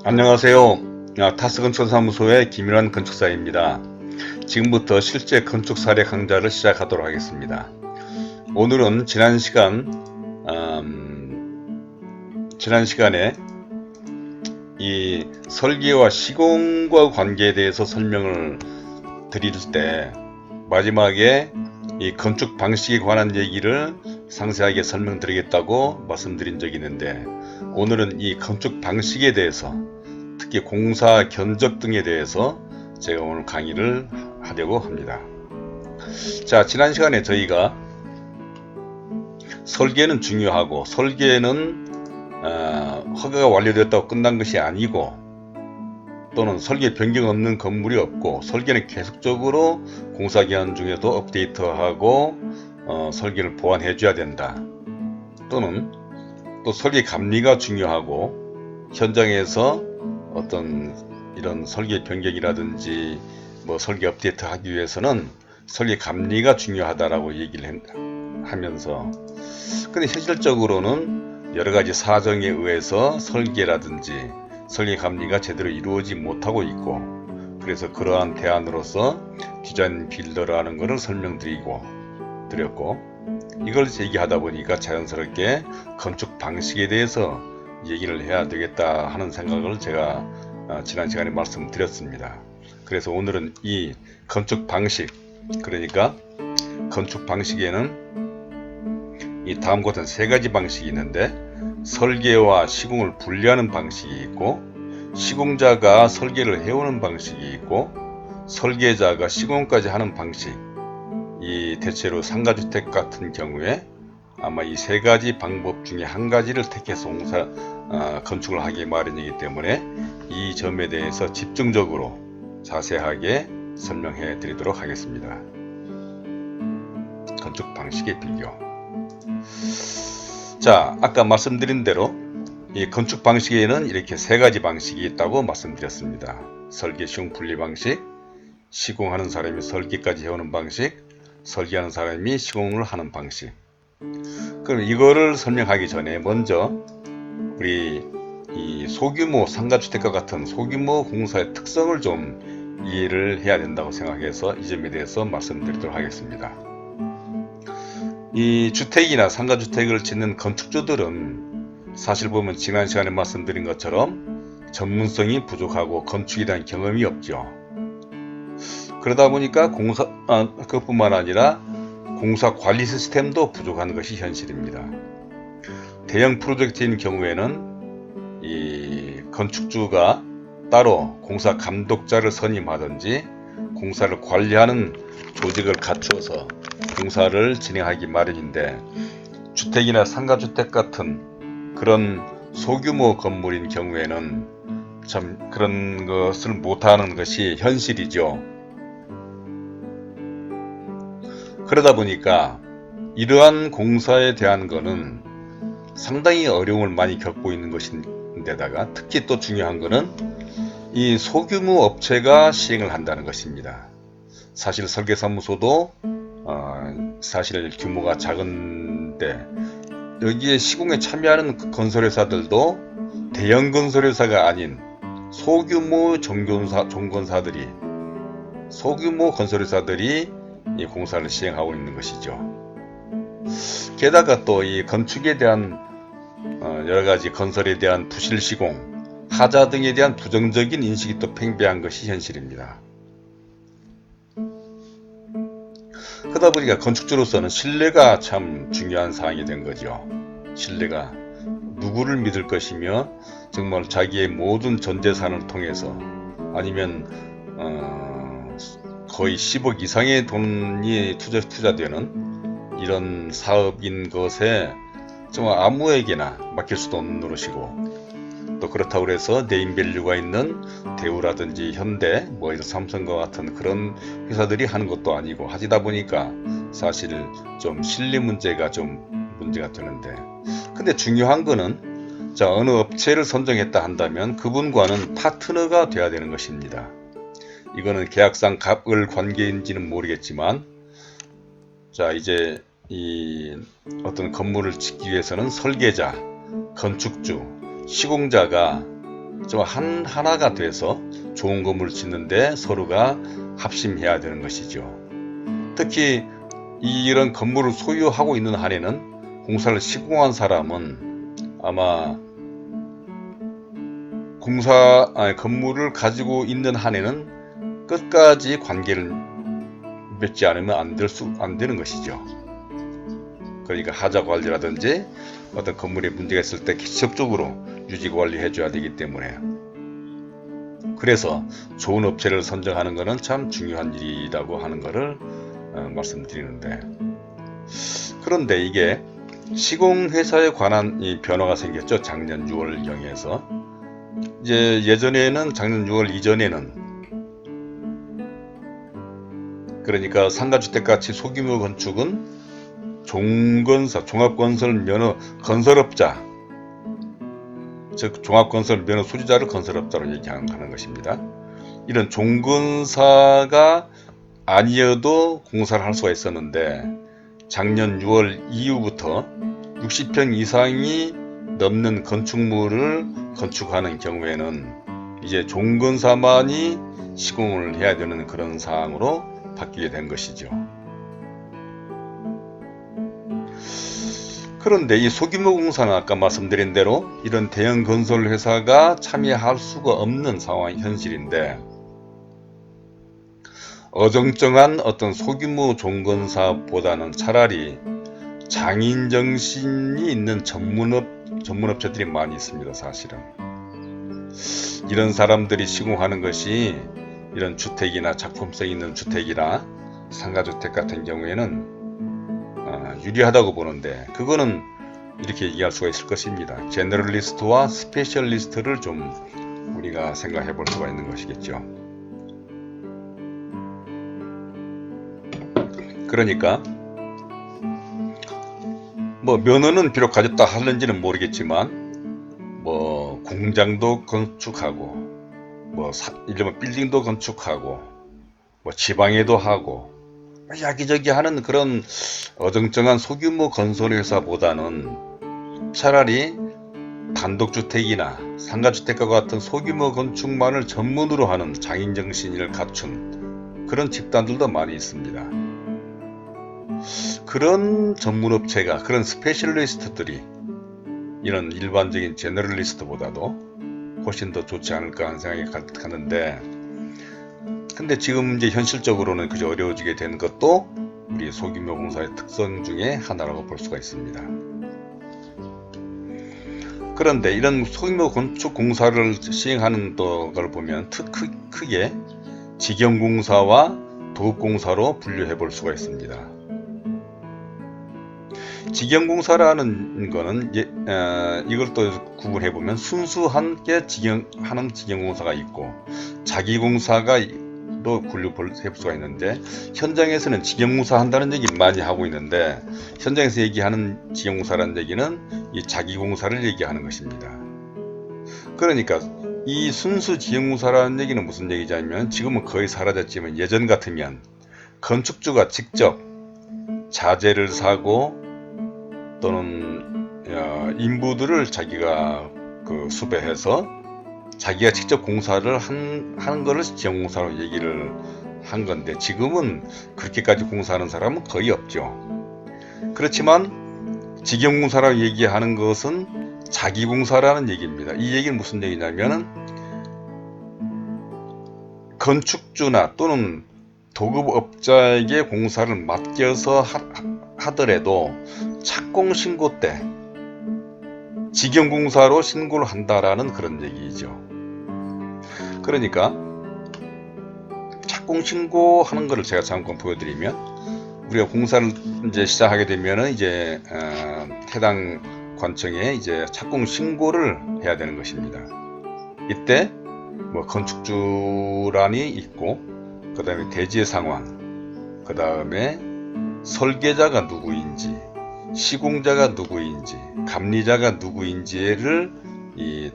안녕하세요. 타스건축사무소의 김일환 건축사입니다. 지금부터 실제 건축 사례 강좌를 시작하도록 하겠습니다. 오늘은 지난 시간에 이 설계와 시공과 관계에 대해서 설명을 드릴 때 마지막에 이 건축 방식에 관한 얘기를 상세하게 설명드리겠다고 말씀드린 적이 있는데, 오늘은 이 건축 방식에 대해서, 특히 공사 견적 등에 대해서 제가 오늘 강의를 하려고 합니다. 자, 지난 시간에 저희가 설계는 중요하고, 설계는 허가가 완료됐다고 끝난 것이 아니고, 또는 설계 변경 없는 건물이 없고, 설계는 계속적으로 공사기간 중에도 업데이트하고 설계를 보완해 줘야 된다. 또는 또 설계 감리가 중요하고, 현장에서 어떤 이런 설계 변경이라든지 뭐 설계 업데이트 하기 위해서는 설계 감리가 중요하다라고 얘기를 하면서, 근데 현실적으로는 여러 가지 사정에 의해서 설계라든지 설계 감리가 제대로 이루어지지 못하고 있고, 그래서 그러한 대안으로서 디자인 빌더라는 것을 설명드렸고, 이걸 얘기하다 보니까 자연스럽게 건축 방식에 대해서 얘기를 해야 되겠다 하는 생각을 제가 지난 시간에 말씀드렸습니다. 그래서 오늘은 이 건축 방식, 그러니까 건축 방식에는 이 다음과 같은 세 가지 방식이 있는데, 설계와 시공을 분리하는 방식이 있고, 시공자가 설계를 해오는 방식이 있고, 설계자가 시공까지 하는 방식, 이 대체로 상가주택 같은 경우에 아마 이 세 가지 방법 중에 한 가지를 택해서 건축을 하기 마련이기 때문에 이 점에 대해서 집중적으로 자세하게 설명해 드리도록 하겠습니다. 건축 방식의 비교. 자, 아까 말씀드린 대로 이 건축 방식에는 이렇게 세 가지 방식이 있다고 말씀드렸습니다. 설계, 시공, 분리 방식, 시공하는 사람이 설계까지 해오는 방식, 설계하는 사람이 시공을 하는 방식. 그럼 이거를 설명하기 전에 먼저 우리 이 소규모 상가주택과 같은 소규모 공사의 특성을 좀 이해를 해야 된다고 생각해서 이 점에 대해서 말씀드리도록 하겠습니다. 이 주택이나 상가주택을 짓는 건축주들은 사실 보면 지난 시간에 말씀드린 것처럼 전문성이 부족하고 건축에 대한 경험이 없죠. 그러다 보니까 그것뿐만 아니라 공사 관리 시스템도 부족한 것이 현실입니다. 대형 프로젝트인 경우에는 이 건축주가 따로 공사 감독자를 선임하든지 공사를 관리하는 조직을 갖추어서 공사를 진행하기 마련인데, 주택이나 상가주택 같은 그런 소규모 건물인 경우에는 참 그런 것을 못하는 것이 현실이죠. 그러다 보니까 이러한 공사에 대한 거는 상당히 어려움을 많이 겪고 있는 것인데다가, 특히 또 중요한 거는 이 소규모 업체가 시행을 한다는 것입니다. 사실 설계사무소도 사실 규모가 작은데, 여기에 시공에 참여하는 건설회사들도 대형 건설회사가 아닌 소규모 소규모 건설회사들이 이 공사를 시행하고 있는 것이죠. 게다가 또 이 건축에 대한 여러가지 건설에 대한 부실시공, 하자 등에 대한 부정적인 인식이 또 팽배한 것이 현실입니다. 그러다 보니까 건축주로서는 신뢰가 참 중요한 사항이 된 거죠. 신뢰가, 누구를 믿을 것이며 정말 자기의 모든 전 재산을 통해서, 아니면 거의 10억 이상의 돈이 투자되는 이런 사업인 것에 정말 아무에게나 맡길 수도 없는 노릇이고, 또 그렇다고 해서 네임밸류가 있는 대우라든지 현대, 뭐 이런 삼성과 같은 그런 회사들이 하는 것도 아니고, 하시다 보니까 사실 좀 신뢰 문제가 되는데, 근데 중요한 거는, 자, 어느 업체를 선정했다 한다면 그분과는 파트너가 돼야 되는 것입니다. 이거는 계약상 갑을 관계인지는 모르겠지만, 자, 이제 이 어떤 건물을 짓기 위해서는 설계자, 건축주, 시공자가 좀 하나가 돼서 좋은 건물을 짓는데 서로가 합심해야 되는 것이죠. 특히 이런 건물을 소유하고 있는 한에는 공사를 시공한 사람은 아마 건물을 가지고 있는 한에는 끝까지 관계를 맺지 않으면 안 되는 것이죠. 그러니까 하자 관리라든지 어떤 건물에 문제가 있을 때 지속적으로 유지 관리해 줘야 되기 때문에, 그래서 좋은 업체를 선정하는 것은 참 중요한 일이라고 하는 것을 말씀드리는데, 그런데 이게 시공회사에 관한 이 변화가 생겼죠. 작년 6월경에서. 이제 예전에는, 작년 6월 이전에는, 그러니까 상가주택 같이 소규모 건축은 종건사, 종합건설 면허 건설업자, 즉 종합건설 면허 소지자를 건설업자로 얘기하는 것입니다. 이런 종건사가 아니어도 공사를 할 수가 있었는데, 작년 6월 이후부터 60평 이상이 넘는 건축물을 건축하는 경우에는 이제 종건사만이 시공을 해야 되는 그런 사항으로 바뀌게 된 것이죠. 그런데 이 소규모 공사는 아까 말씀드린 대로 이런 대형 건설 회사가 참여할 수가 없는 상황이 현실인데, 어정쩡한 어떤 소규모 종건사보다는 차라리 장인 정신이 있는 전문업체들이 많이 있습니다. 사실은 이런 사람들이 시공하는 것이 이런 주택이나 작품성 있는 주택이나 상가주택 같은 경우에는 유리하다고 보는데, 그거는 이렇게 얘기할 수가 있을 것입니다. 제너럴리스트와 스페셜리스트를 좀 우리가 생각해 볼 수가 있는 것이겠죠. 그러니까 뭐 면허는 비록 가졌다 하는지는 모르겠지만, 뭐 공장도 건축하고, 뭐 이러면 빌딩도 건축하고, 뭐 지방에도 하고, 야기저기 하는 그런 어정쩡한 소규모 건설회사보다는 차라리 단독주택이나 상가주택과 같은 소규모 건축만을 전문으로 하는 장인정신을 갖춘 그런 집단들도 많이 있습니다. 그런 전문업체가, 그런 스페셜리스트들이 이런 일반적인 제너럴리스트보다도 훨씬 더 좋지 않을까 하는 생각이 가는데, 근데 지금 이제 현실적으로는 그저 어려워지게 된 것도 우리 소규모 공사의 특성 중에 하나라고 볼 수가 있습니다. 그런데 이런 소규모 건축 공사를 시행하는 걸 보면 크게 직영공사와 도급공사로 분류해 볼 수가 있습니다. 직영공사라는 거는 이걸 또 구분해 보면 순수하게 하는 직영공사가 있고, 자기공사가 또 분류해 볼 수가 있는데, 현장에서는 직영공사 한다는 얘기 많이 하고 있는데, 현장에서 얘기하는 직영공사라는 얘기는 이 자기공사를 얘기하는 것입니다. 그러니까 이 순수 직영공사라는 얘기는 무슨 얘기냐면, 지금은 거의 사라졌지만 예전 같으면 건축주가 직접 자재를 사고 또는 인부들을 자기가 수배해서 자기가 직접 공사를 하는 것을 직영공사로 얘기를 한 건데, 지금은 그렇게까지 공사하는 사람은 거의 없죠. 그렇지만 직영공사라고 얘기하는 것은 자기공사라는 얘기입니다. 이 얘기는 무슨 얘기냐면은, 건축주나 또는 도급업자에게 공사를 맡겨서 하더라도 착공신고 때 직영공사로 신고를 한다라는 그런 얘기죠. 그러니까 착공신고하는 것을 제가 잠깐 보여드리면, 우리가 공사를 이제 시작하게 되면은 이제 해당 관청에 이제 착공신고를 해야 되는 것입니다. 이때 뭐 건축주란이 있고, 그 다음에 대지의 상황, 그 다음에 설계자가 누구인지, 시공자가 누구인지, 감리자가 누구인지를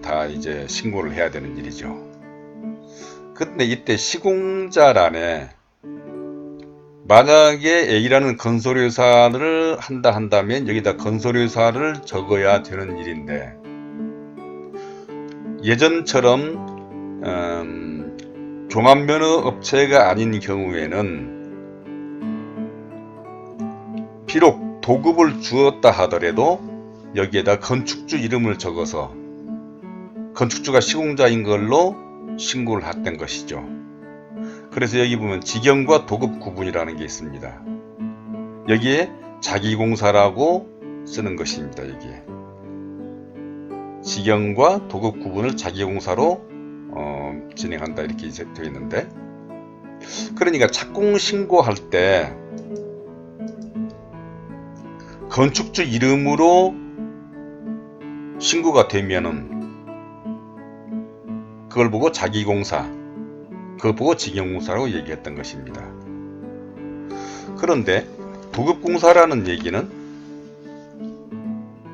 다 이제 신고를 해야 되는 일이죠. 근데 이때 시공자란에 만약에 A라는 건설회사를 한다면 여기다 건설회사를 적어야 되는 일인데, 예전처럼 종합면허업체가 아닌 경우에는 비록 도급을 주었다 하더라도 여기에다 건축주 이름을 적어서 건축주가 시공자인 걸로 신고를 했던 것이죠. 그래서 여기 보면 직영과 도급 구분이라는 게 있습니다. 여기에 자기공사라고 쓰는 것입니다. 여기에 직영과 도급 구분을 자기공사로 진행한다 이렇게 되어 있는데, 그러니까 착공 신고할 때 건축주 이름으로 신고가 되면은 그걸 보고 자기공사, 그걸 보고 직영공사라고 얘기했던 것입니다. 그런데 도급공사라는 얘기는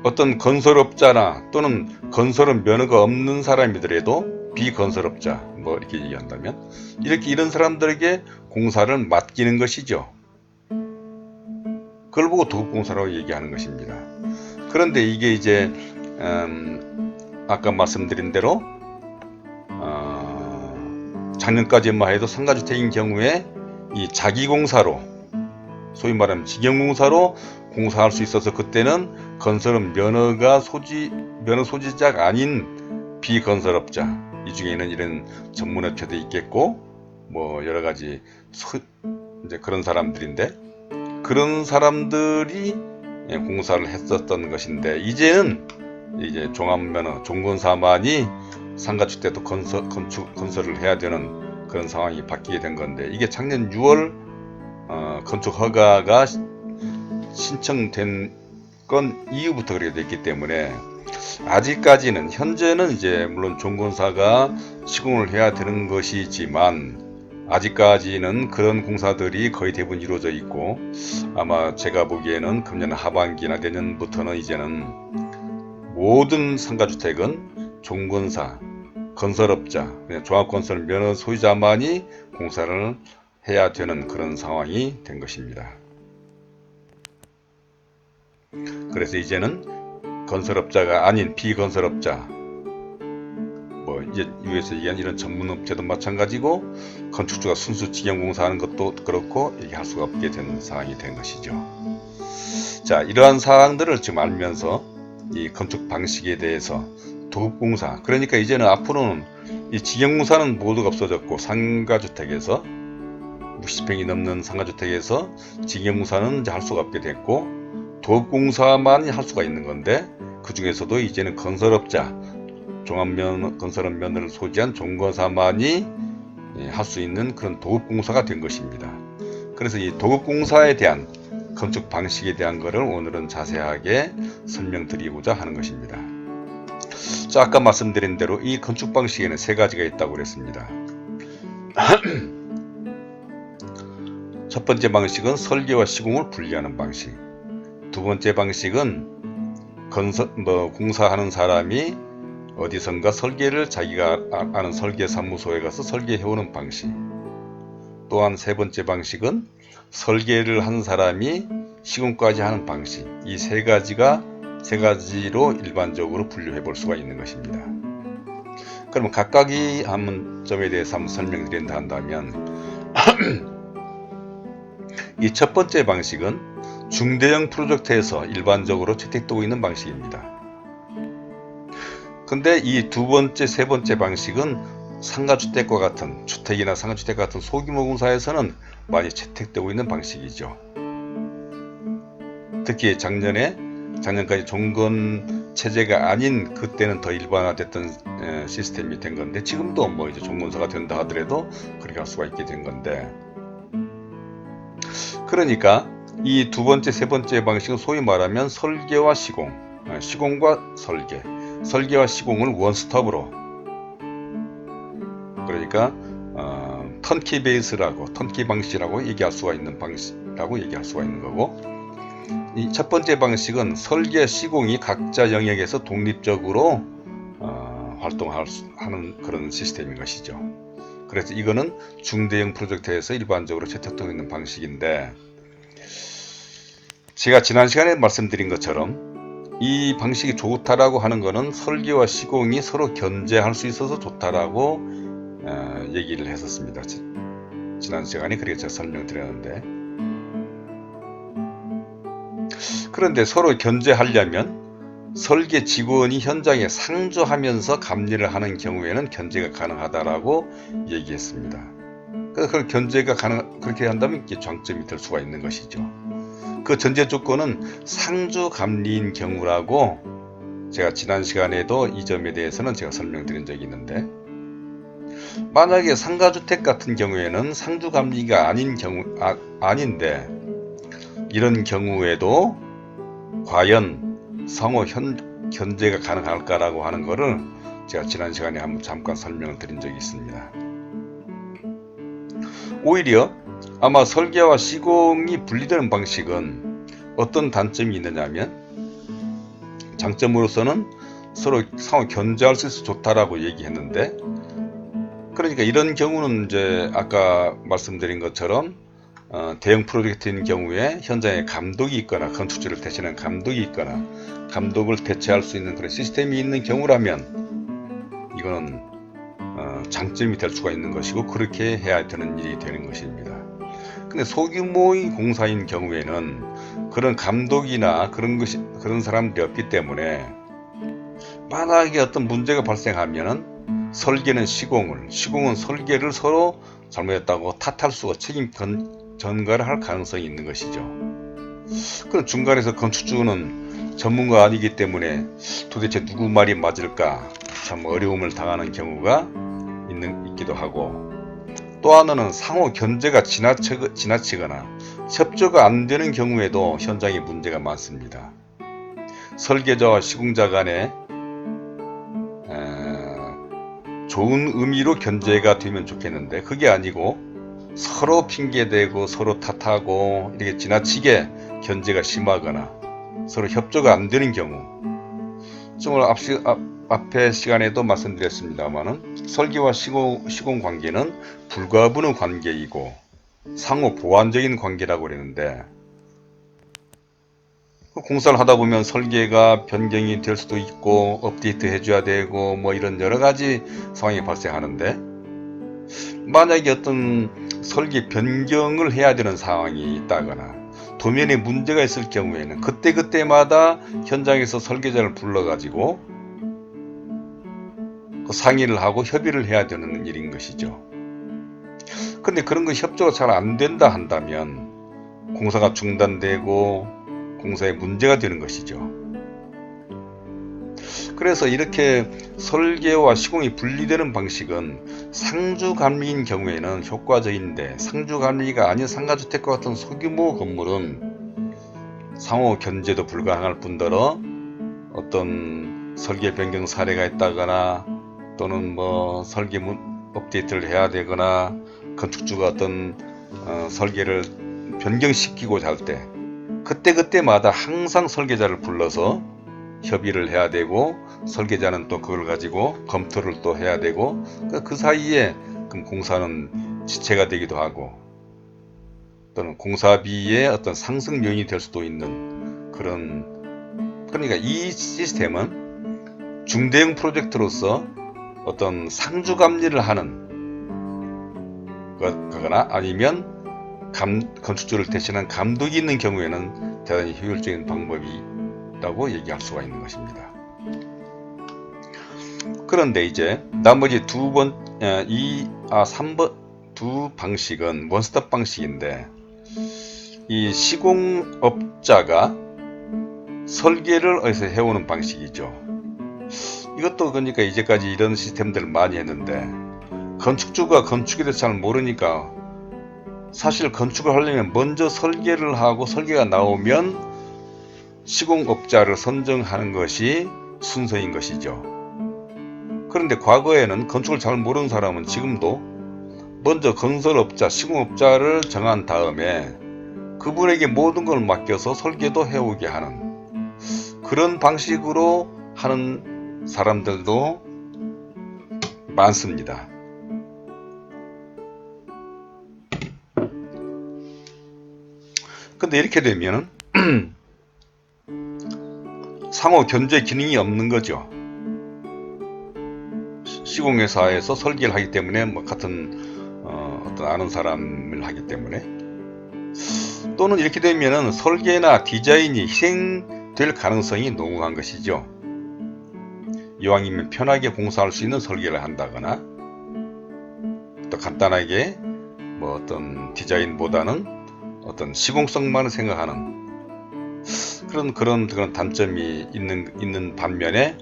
어떤 건설업자나 또는 건설은 면허가 없는 사람이더라도 비건설업자 뭐 이렇게 얘기한다면 이런 사람들에게 공사를 맡기는 것이죠. 그걸 보고 도급공사라고 얘기하는 것입니다. 그런데 이게 이제 아까 말씀드린 대로 작년까지만 해도 상가주택인 경우에 이 자기공사로, 소위 말하면 직영공사로 공사할 수 있어서 그때는 건설은 면허 소지자가 아닌 비건설업자, 이 중에는 이런 전문업체도 있겠고 뭐 여러 가지 이제 그런 사람들인데, 그런 사람들이 공사를 했었던 것인데, 이제는 이제 종합면허 종건사만이 상가주택도 건설을 해야 되는 그런 상황이 바뀌게 된 건데, 이게 작년 6월 건축 허가가 신청된 건 이후부터 그렇게 됐기 때문에 아직까지는 현재는 이제 물론 종건사가 시공을 해야 되는 것이지만 아직까지는 그런 공사들이 거의 대부분 이루어져 있고, 아마 제가 보기에는 금년 하반기나 내년부터는 이제는 모든 상가주택은 종건사, 건설업자, 종합건설 면허 소유자만이 공사를 해야 되는 그런 상황이 된 것입니다. 그래서 이제는 건설업자가 아닌 비건설업자, 뭐 이제 위에서 얘기한 이런 전문업체도 마찬가지고 건축주가 순수 직영공사하는 것도 그렇고 얘기할 수가 없게 된 상황이 된 것이죠. 자, 이러한 사항들을 지금 알면서 이 건축 방식에 대해서 도급공사, 그러니까 이제는 앞으로는 이 직영공사는 모두가 없어졌고 상가주택에서 60평이 넘는 상가주택에서 직영공사는 이제 할 수가 없게 됐고 도급공사만 할 수가 있는 건데, 그 중에서도 이제는 건설업자, 건설업 면허를 소지한 종건사만이 할 수 있는 그런 도급공사가 된 것입니다. 그래서 이 도급공사에 대한 건축 방식에 대한 것을 오늘은 자세하게 설명드리고자 하는 것입니다. 자, 아까 말씀드린 대로 이 건축 방식에는 세 가지가 있다고 그랬습니다. 첫 번째 방식은 설계와 시공을 분리하는 방식. 두 번째 방식은 공사하는 사람이 어디선가 설계를 자기가 아는 설계사무소에 가서 설계해오는 방식. 또한 세 번째 방식은 설계를 한 사람이 시공까지 하는 방식. 이 세 가지로 일반적으로 분류해 볼 수가 있는 것입니다. 그러면 각각이 한 점에 대해서 한번 설명드린다 한다면 이 첫 번째 방식은 중대형 프로젝트에서 일반적으로 채택되고 있는 방식입니다. 근데 이 두 번째, 세 번째 방식은 상가주택과 같은 주택이나 상가주택 같은 소규모 공사에서는 많이 채택되고 있는 방식이죠. 특히 작년까지 종건 체제가 아닌 그때는 더 일반화됐던 시스템이 된 건데, 지금도 뭐 이제 종건사가 된다 하더라도 그렇게 할 수가 있게 된 건데, 그러니까 이 두 번째, 세 번째 방식은 소위 말하면 설계와 시공, 시공과 설계와 시공을 원스톱으로, 그러니까 턴키 베이스라고, 턴키 방식이라고 얘기할 수가 있는 방식이라고 얘기할 수가 있는 거고, 이 첫 번째 방식은 설계, 시공이 각자 영역에서 독립적으로 활동하는 그런 시스템인 것이죠. 그래서 이거는 중대형 프로젝트에서 일반적으로 채택되고 있는 방식인데, 제가 지난 시간에 말씀드린 것처럼 이 방식이 좋다라고 하는 것은 설계와 시공이 서로 견제할 수 있어서 좋다라고 얘기를 했었습니다. 지난 시간에 그렇게 제가 설명드렸는데, 그런데 서로 견제하려면 설계 직원이 현장에 상주하면서 감리를 하는 경우에는 견제가 가능하다라고 얘기했습니다. 그 견제가 그렇게 한다면 이게 장점이 될 수가 있는 것이죠. 그 전제 조건은 상주 감리인 경우라고 제가 지난 시간에도 이 점에 대해서는 제가 설명드린 적이 있는데, 만약에 상가주택 같은 경우에는 상주 감리가 아닌데 이런 경우에도 과연 상호 견제가 가능할까라고 하는 것을 제가 지난 시간에 한번 잠깐 설명을 드린 적이 있습니다. 오히려 아마 설계와 시공이 분리되는 방식은 어떤 단점이 있느냐면, 장점으로서는 서로 상호 견제할 수 있어서 좋다라고 얘기했는데, 그러니까 이런 경우는 이제 아까 말씀드린 것처럼 대형 프로젝트인 경우에 현장에 감독이 있거나 건축주를 대신하는 감독이 있거나 감독을 대체할 수 있는 그런 시스템이 있는 경우라면 이거는 장점이 될 수가 있는 것이고 그렇게 해야 되는 일이 되는 것입니다. 근데 소규모의 공사인 경우에는 그런 감독이나 그런 사람들이 없기 때문에 만약에 어떤 문제가 발생하면은 설계는 시공은 설계를 서로 잘못했다고 탓할 수가 책임 전가를 할 가능성이 있는 것이죠. 그럼 중간에서 건축주는 전문가 아니기 때문에 도대체 누구 말이 맞을까 참 어려움을 당하는 경우가 있기도 하고, 또 하나는 상호 견제가 지나치거나 협조가 안 되는 경우에도 현장에 문제가 많습니다. 설계자와 시공자 간에 좋은 의미로 견제가 되면 좋겠는데 그게 아니고 서로 핑계대고 서로 탓하고 이렇게 지나치게 견제가 심하거나 서로 협조가 안 되는 경우, 정말 앞에 시간에도 말씀드렸습니다만은 설계와 시공 관계는 불가분의 관계이고 상호 보완적인 관계라고 그랬는데, 공사를 하다 보면 설계가 변경이 될 수도 있고 업데이트 해줘야 되고 뭐 이런 여러 가지 상황이 발생하는데, 만약에 어떤 설계 변경을 해야 되는 상황이 있다거나 도면에 문제가 있을 경우에는 그때마다 현장에서 설계자를 불러가지고 상의를 하고 협의를 해야 되는 일인 것이죠. 근데 그런 거 협조가 잘 안 된다 한다면 공사가 중단되고 공사에 문제가 되는 것이죠. 그래서 이렇게 설계와 시공이 분리되는 방식은 상주감리인 경우에는 효과적인데, 상주감리가 아닌 상가주택과 같은 소규모 건물은 상호 견제도 불가능할 뿐더러 어떤 설계 변경 사례가 있다거나 또는 뭐 설계 업데이트를 해야 되거나 건축주가 어떤 설계를 변경시키고자 할 때 그때마다 항상 설계자를 불러서 협의를 해야 되고 설계자는 또 그걸 가지고 검토를 또 해야 되고 그 사이에 그럼 공사는 지체가 되기도 하고 또는 공사비의 어떤 상승 요인이 될 수도 있는 그러니까 이 시스템은 중대형 프로젝트로서 어떤 상주 감리를 하는 거거나 아니면 건축주를 대신한 감독이 있는 경우에는 대단히 효율적인 방법이라고 얘기할 수가 있는 것입니다. 그런데 이제 나머지 3번 두 방식은 원스톱 방식인데, 이 시공업자가 설계를 어디서 해오는 방식이죠. 이것도 그러니까 이제까지 이런 시스템들을 많이 했는데 건축주가 건축에 대해서 잘 모르니까 사실 건축을 하려면 먼저 설계를 하고 설계가 나오면 시공업자를 선정하는 것이 순서인 것이죠. 그런데 과거에는 건축을 잘 모르는 사람은 지금도 먼저 건설업자, 시공업자를 정한 다음에 그분에게 모든 걸 맡겨서 설계도 해오게 하는 그런 방식으로 하는 사람들도 많습니다. 근데 이렇게 되면 상호 견제 기능이 없는 거죠. 시공회사에서 설계를 하기 때문에 뭐 같은 어떤 아는 사람을 하기 때문에, 또는 이렇게 되면은 설계나 디자인이 희생될 가능성이 농후한 것이죠. 이왕이면 편하게 공사할 수 있는 설계를 한다거나, 또 간단하게 뭐 어떤 디자인보다는 어떤 시공성만을 생각하는 그런 단점이 있는 반면에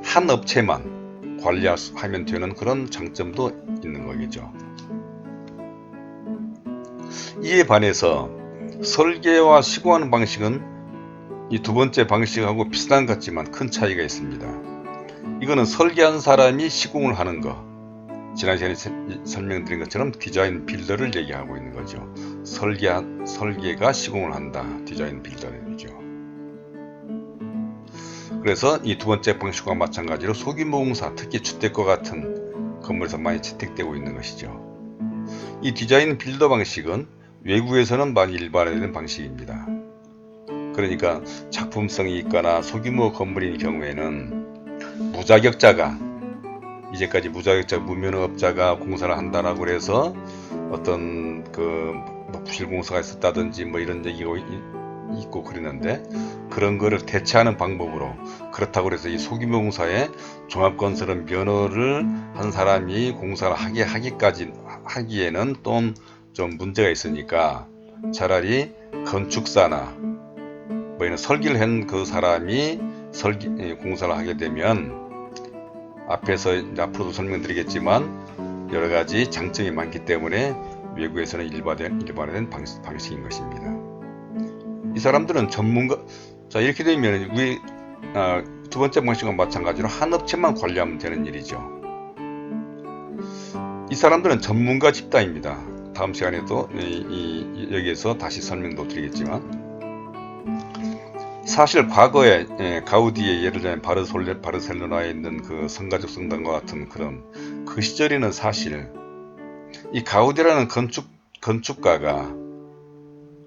한 업체만 관리하면 되는 그런 장점도 있는 거겠죠. 이에 반해서 설계와 시공하는 방식은 이 두 번째 방식하고 비슷한 것 같지만 큰 차이가 있습니다. 이거는 설계한 사람이 시공을 하는 거, 지난 시간에 설명드린 것처럼 디자인 빌더를 얘기하고 있는 거죠. 설계가 시공을 한다, 디자인 빌더이죠. 그래서 이 두 번째 방식과 마찬가지로 소규모 공사, 특히 주택과 같은 건물에서 많이 채택되고 있는 것이죠. 이 디자인 빌더 방식은 외국에서는 많이 일반화되는 방식입니다. 그러니까 작품성이 있거나 소규모 건물인 경우에는 무자격자가, 이제까지 무자격자 무면허업자가 공사를 한다라고 해서 어떤 부실공사가 있었다든지 뭐 이런 얘기가 있고 그러는데, 그런 거를 대체하는 방법으로, 그렇다고 해서 이 소규모 공사에 종합건설은 면허를 한 사람이 공사를 하기에는 좀 문제가 있으니까 차라리 건축사나 뭐 이런 설계를 한 그 사람이 공사를 하게 되면, 앞으로도 설명드리겠지만 여러 가지 장점이 많기 때문에 외국에서는 일반화된 방식인 것입니다. 이 사람들은 전문가, 자, 이렇게 되면 두 번째 방식과 마찬가지로 한 업체만 관리하면 되는 일이죠. 이 사람들은 전문가 집단입니다. 다음 시간에도 여기에서 다시 설명도 드리겠지만, 사실 과거에 가우디의 예를 들면 바르셀로나에 있는 그 성가족 성당과 같은 그 시절에는 사실 이 가우디라는 건축가가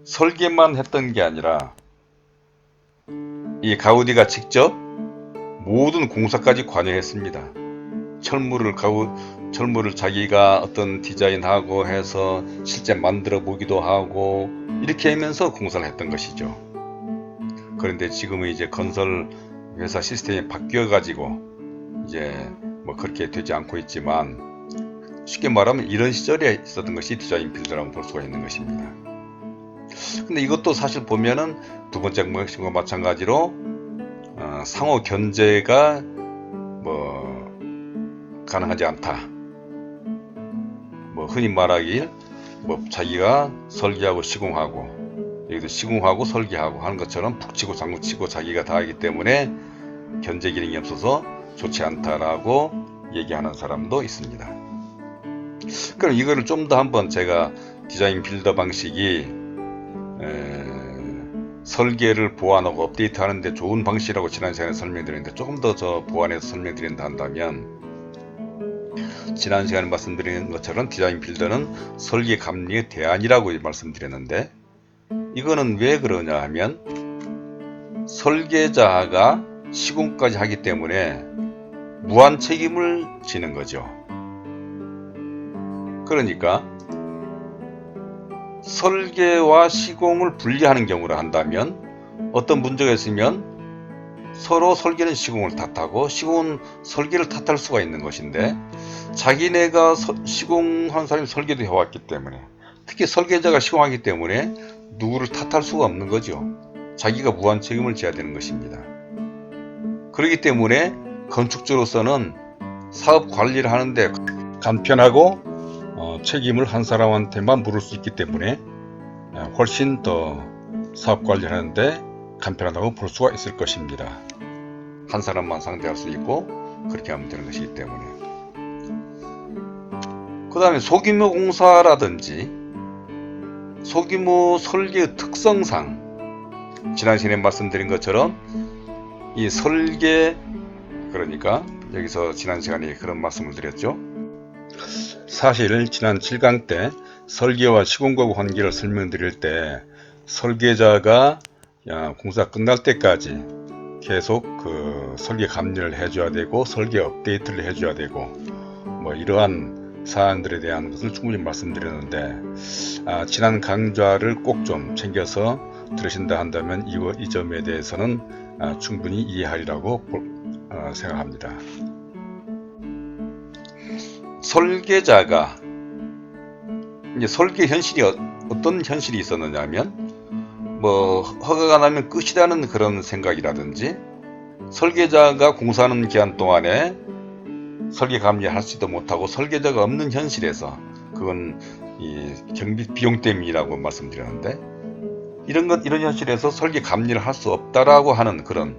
설계만 했던 게 아니라 이 가우디가 직접 모든 공사까지 관여했습니다. 철물을 자기가 어떤 디자인하고 해서 실제 만들어 보기도 하고 이렇게 하면서 공사를 했던 것이죠. 그런데 지금은 이제 건설 회사 시스템이 바뀌어 가지고 이제 뭐 그렇게 되지 않고 있지만, 쉽게 말하면 이런 시절에 있었던 것이 디자인 빌더라고 볼 수가 있는 것입니다. 근데 이것도 사실 보면은 두 번째 방식과 마찬가지로 상호 견제가 뭐 가능하지 않다. 뭐 흔히 말하길 뭐 자기가 설계하고 시공하고, 여기도 시공하고 설계하고 하는 것처럼 북치고 장구치고 자기가 다 하기 때문에 견제 기능이 없어서 좋지 않다라고 얘기하는 사람도 있습니다. 그럼 이거를 좀 더 한번 제가 디자인 빌더 방식이 설계를 보완하고 업데이트 하는데 좋은 방식이라고 지난 시간에 설명드렸는데, 조금 더 보완해서 설명드린다 한다면, 지난 시간에 말씀드린 것처럼 디자인 빌더는 설계 감리의 대안이라고 말씀드렸는데, 이거는 왜 그러냐 하면 설계자가 시공까지 하기 때문에 무한 책임을 지는 거죠. 그러니까 설계와 시공을 분리하는 경우를 한다면, 어떤 문제가 있으면 서로 설계는 시공을 탓하고 시공은 설계를 탓할 수가 있는 것인데, 자기네가 시공한 사람이 설계도 해왔기 때문에, 특히 설계자가 시공하기 때문에 누구를 탓할 수가 없는 거죠. 자기가 무한 책임을 져야 되는 것입니다. 그렇기 때문에 건축주로서는 사업 관리를 하는데 간편하고 책임을 한 사람한테만 물을 수 있기 때문에 훨씬 더 사업 관리를 하는데 간편하다고 볼 수가 있을 것입니다. 한 사람만 상대할 수 있고 그렇게 하면 되는 것이기 때문에. 그 다음에 소규모 공사라든지 소규모 설계의 특성상, 지난 시간에 말씀드린 것처럼 이 설계, 그러니까 여기서 지난 시간에 그런 말씀을 드렸죠. 사실 지난 7강 때 설계와 시공과 관계를 설명드릴 때 설계자가 공사 끝날 때까지 계속 그 설계 감리를 해줘야 되고 설계 업데이트를 해줘야 되고 뭐 이러한 사항들에 대한 것을 충분히 말씀드렸는데 지난 강좌를 꼭 좀 챙겨서 들으신다 한다면 이 점에 대해서는 충분히 이해하리라고 생각합니다. 설계자가 이제 설계 현실이 어떤 현실이 있었느냐면 뭐 허가가 나면 끝이라는 그런 생각이라든지 설계자가 공사하는 기간 동안에 설계 감리할 수도 못하고 설계자가 없는 현실에서 그건 이 경비 비용 때문이라고 말씀드렸는데 이런 현실에서 설계 감리를 할 수 없다라고 하는 그런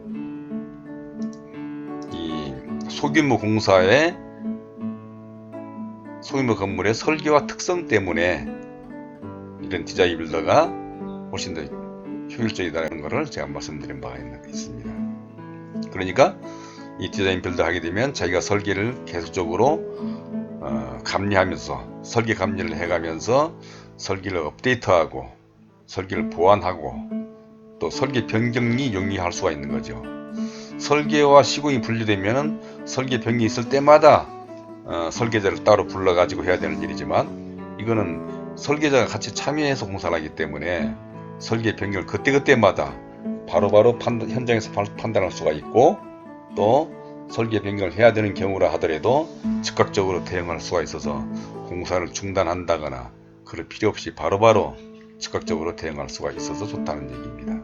이 소규모 건물의 설계와 특성 때문에 이런 디자인 빌더가 훨씬 더 효율적이다는 것을 제가 말씀드린 바가 있습니다. 그러니까 이 디자인 빌더 하게 되면 자기가 설계를 계속적으로 감리하면서 설계 감리를 해가면서 설계를 업데이트하고 설계를 보완하고 또 설계 변경이 용이할 수가 있는 거죠. 설계와 시공이 분리되면 설계 변경이 있을 때마다 설계자를 따로 불러가지고 해야 되는 일이지만 이거는 설계자가 같이 참여해서 공사를 하기 때문에 설계 변경을 그때그때마다 바로바로 현장에서 판단할 수가 있고 또 설계 변경을 해야 되는 경우라 하더라도 즉각적으로 대응할 수가 있어서 공사를 중단한다거나 그럴 필요 없이 바로바로 즉각적으로 대응할 수가 있어서 좋다는 얘기입니다.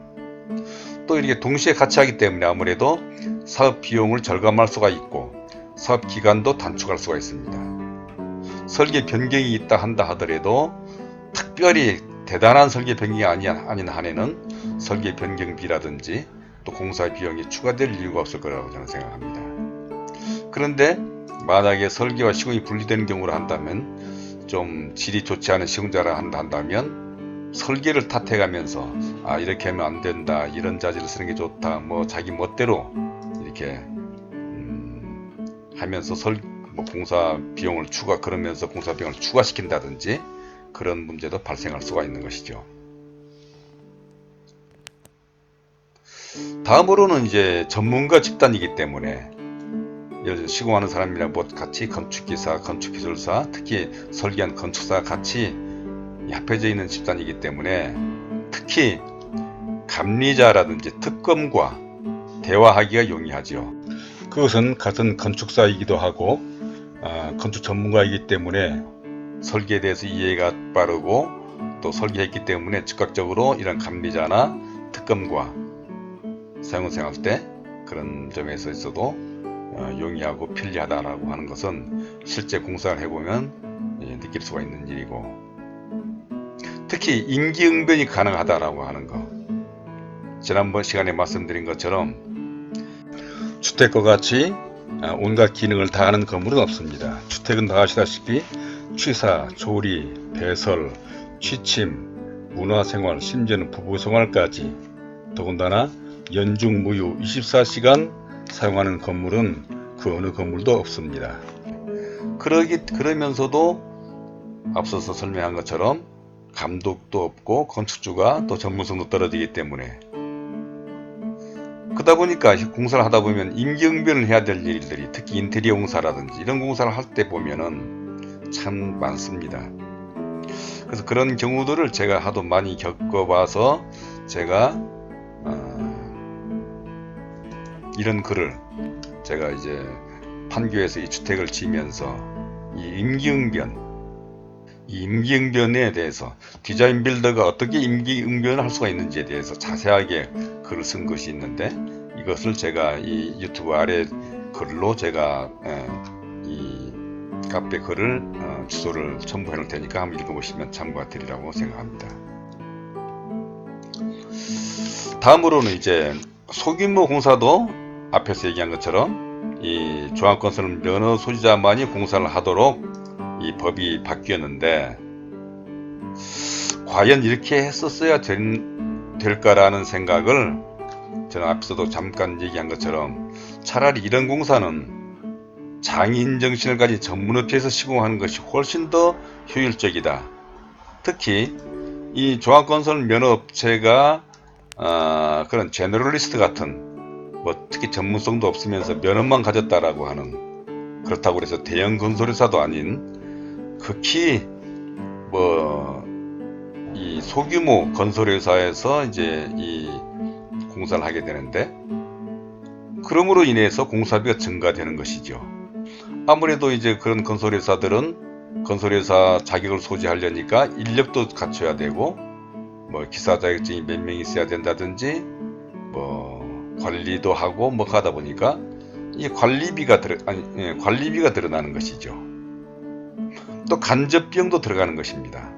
또 이렇게 동시에 같이 하기 때문에 아무래도 사업 비용을 절감할 수가 있고 사업 기간도 단축할 수가 있습니다. 설계 변경이 있다 한다 하더라도 특별히 대단한 설계 변경이 아닌 한에는 설계 변경비라든지 또 공사 비용이 추가될 이유가 없을 거라고 저는 생각합니다. 그런데 만약에 설계와 시공이 분리되는 경우라 한다면 좀 질이 좋지 않은 시공자라 한다면 설계를 탓해가면서 이렇게 하면 안 된다, 이런 자재를 쓰는 게 좋다, 뭐 자기 멋대로 이렇게 하면서 공사 비용을 그러면서 공사 비용을 추가시킨다든지 그런 문제도 발생할 수가 있는 것이죠. 다음으로는 이제 전문가 집단이기 때문에 시공하는 사람이랑 같이 건축기사, 건축기술사, 특히 설계한 건축사가 같이 합해져 있는 집단이기 때문에 특히 감리자라든지 특검과 대화하기가 용이하죠. 그것은 같은 건축사이기도 하고 건축 전문가이기 때문에 설계에 대해서 이해가 빠르고 또 설계했기 때문에 즉각적으로 이런 감리자나 특검과 사용을 생각할 때 그런 점에서 있어도 용이하고 편리하다라고 하는 것은 실제 공사를 해보면 느낄 수가 있는 일이고 특히 임기응변이 가능하다라고 하는 거 지난번 시간에 말씀드린 것처럼 주택과 같이 온갖 기능을 다 하는 건물은 없습니다. 주택은 다 아시다시피 취사, 조리, 배설, 취침, 문화생활, 심지어는 부부생활까지 더군다나 연중무휴 24시간 사용하는 건물은 그 어느 건물도 없습니다. 그러면서도 앞서서 설명한 것처럼 감독도 없고 건축주가 또 전문성도 떨어지기 때문에 그러다 보니까 공사를 하다 보면 임기응변을 해야 될 일들이 특히 인테리어 공사라든지 이런 공사를 할 때 보면은 참 많습니다. 그래서 그런 경우들을 제가 하도 많이 겪어봐서 제가 이런 글을 제가 이제 판교에서 이 주택을 지면서 이 임기응변에 대해서 디자인 빌더가 어떻게 임기응변을 할 수가 있는지에 대해서 자세하게 글을 쓴 것이 있는데 이것을 제가 이 유튜브 아래 글로 제가 이 카페 글을 주소를 첨부해 놓을 테니까 한번 읽어보시면 참고가 되리라고 생각합니다. 다음으로는 이제 소규모 공사도 앞에서 얘기한 것처럼 이 조합건설은 면허 소지자만이 공사를 하도록 이 법이 바뀌었는데 과연 이렇게 했었어야 될까라는 생각을 저는 앞서도 잠깐 얘기한 것처럼 차라리 이런 공사는 장인 정신을 가진 전문업체에서 시공하는 것이 훨씬 더 효율적이다. 특히 이 조합건설 면허업체가 그런 제너럴리스트 같은 뭐 특히 전문성도 없으면서 면허만 가졌다라고 하는, 그렇다고 해서 대형 건설회사도 아닌 극히 뭐 이 소규모 건설회사에서 이제 이 공사를 하게 되는데, 그러므로 인해서 공사비가 증가되는 것이죠. 아무래도 이제 그런 건설회사들은 건설회사 자격을 소지하려니까 인력도 갖춰야 되고, 뭐 기사 자격증이 몇 명 있어야 된다든지, 뭐 관리도 하고 뭐 하다 보니까 이 관리비가 관리비가 늘어나는 것이죠. 또 간접 비용도 들어가는 것입니다.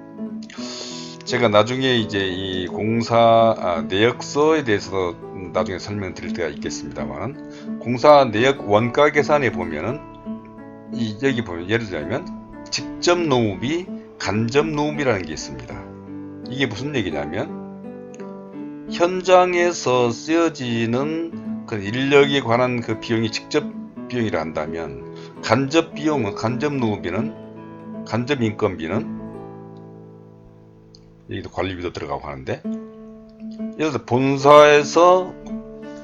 제가 나중에 이제 이 공사 내역서에 대해서 나중에 설명드릴 때가 있겠습니다만, 공사 내역 원가 계산에 보면은 여기 보면 예를 들자면 직접 노무비, 간접 노무비라는 게 있습니다. 이게 무슨 얘기냐면, 현장에서 쓰여지는 그 인력에 관한 그 비용이 직접 비용이라 한다면, 간접 비용은, 간접 노무비는, 간접 인건비는, 여기도 관리비도 들어가고 하는데, 예를 들어 본사에서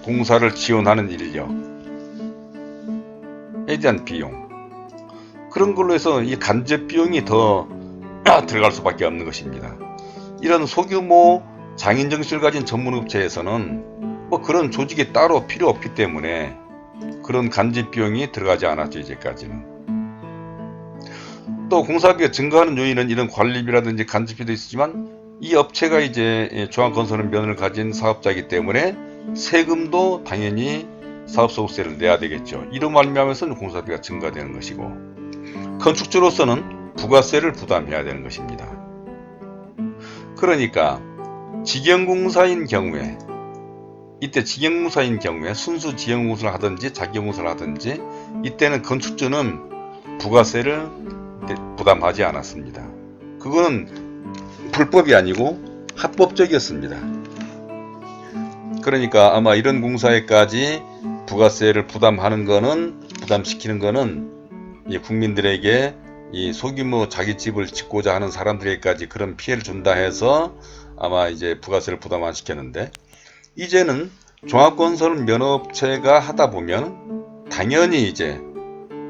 공사를 지원하는 인력에 대한 비용, 그런 걸로 해서 이 간접 비용이 더 들어갈 수밖에 없는 것입니다. 이런 소규모 장인정신을 가진 전문업체에서는 뭐 그런 조직이 따로 필요 없기 때문에 그런 간접 비용이 들어가지 않았죠, 이제까지는. 또 공사비가 증가하는 요인은 이런 관리비라든지 간접비도 있지만, 이 업체가 이제 종합건설은 면허를 가진 사업자이기 때문에 세금도 당연히 사업소득세를 내야 되겠죠. 이로 말미암아서 공사비가 증가되는 것이고, 건축주로서는 부가세를 부담해야 되는 것입니다. 그러니까 직영공사인 경우에, 이때 직영공사인 경우에 순수 직영공사를 하든지 자기공사를 하든지, 이때는 건축주는 부가세를 부담하지 않았습니다. 그거는 불법이 아니고 합법적이었습니다. 그러니까 아마 이런 공사에까지 부가세를 부담시키는 거는 이 국민들에게, 이 소규모 자기 집을 짓고자 하는 사람들에게까지 그런 피해를 준다 해서 아마 이제 부가세를 부담 안 시켰는데, 이제는 종합건설 면허업체가 하다 보면 당연히 이제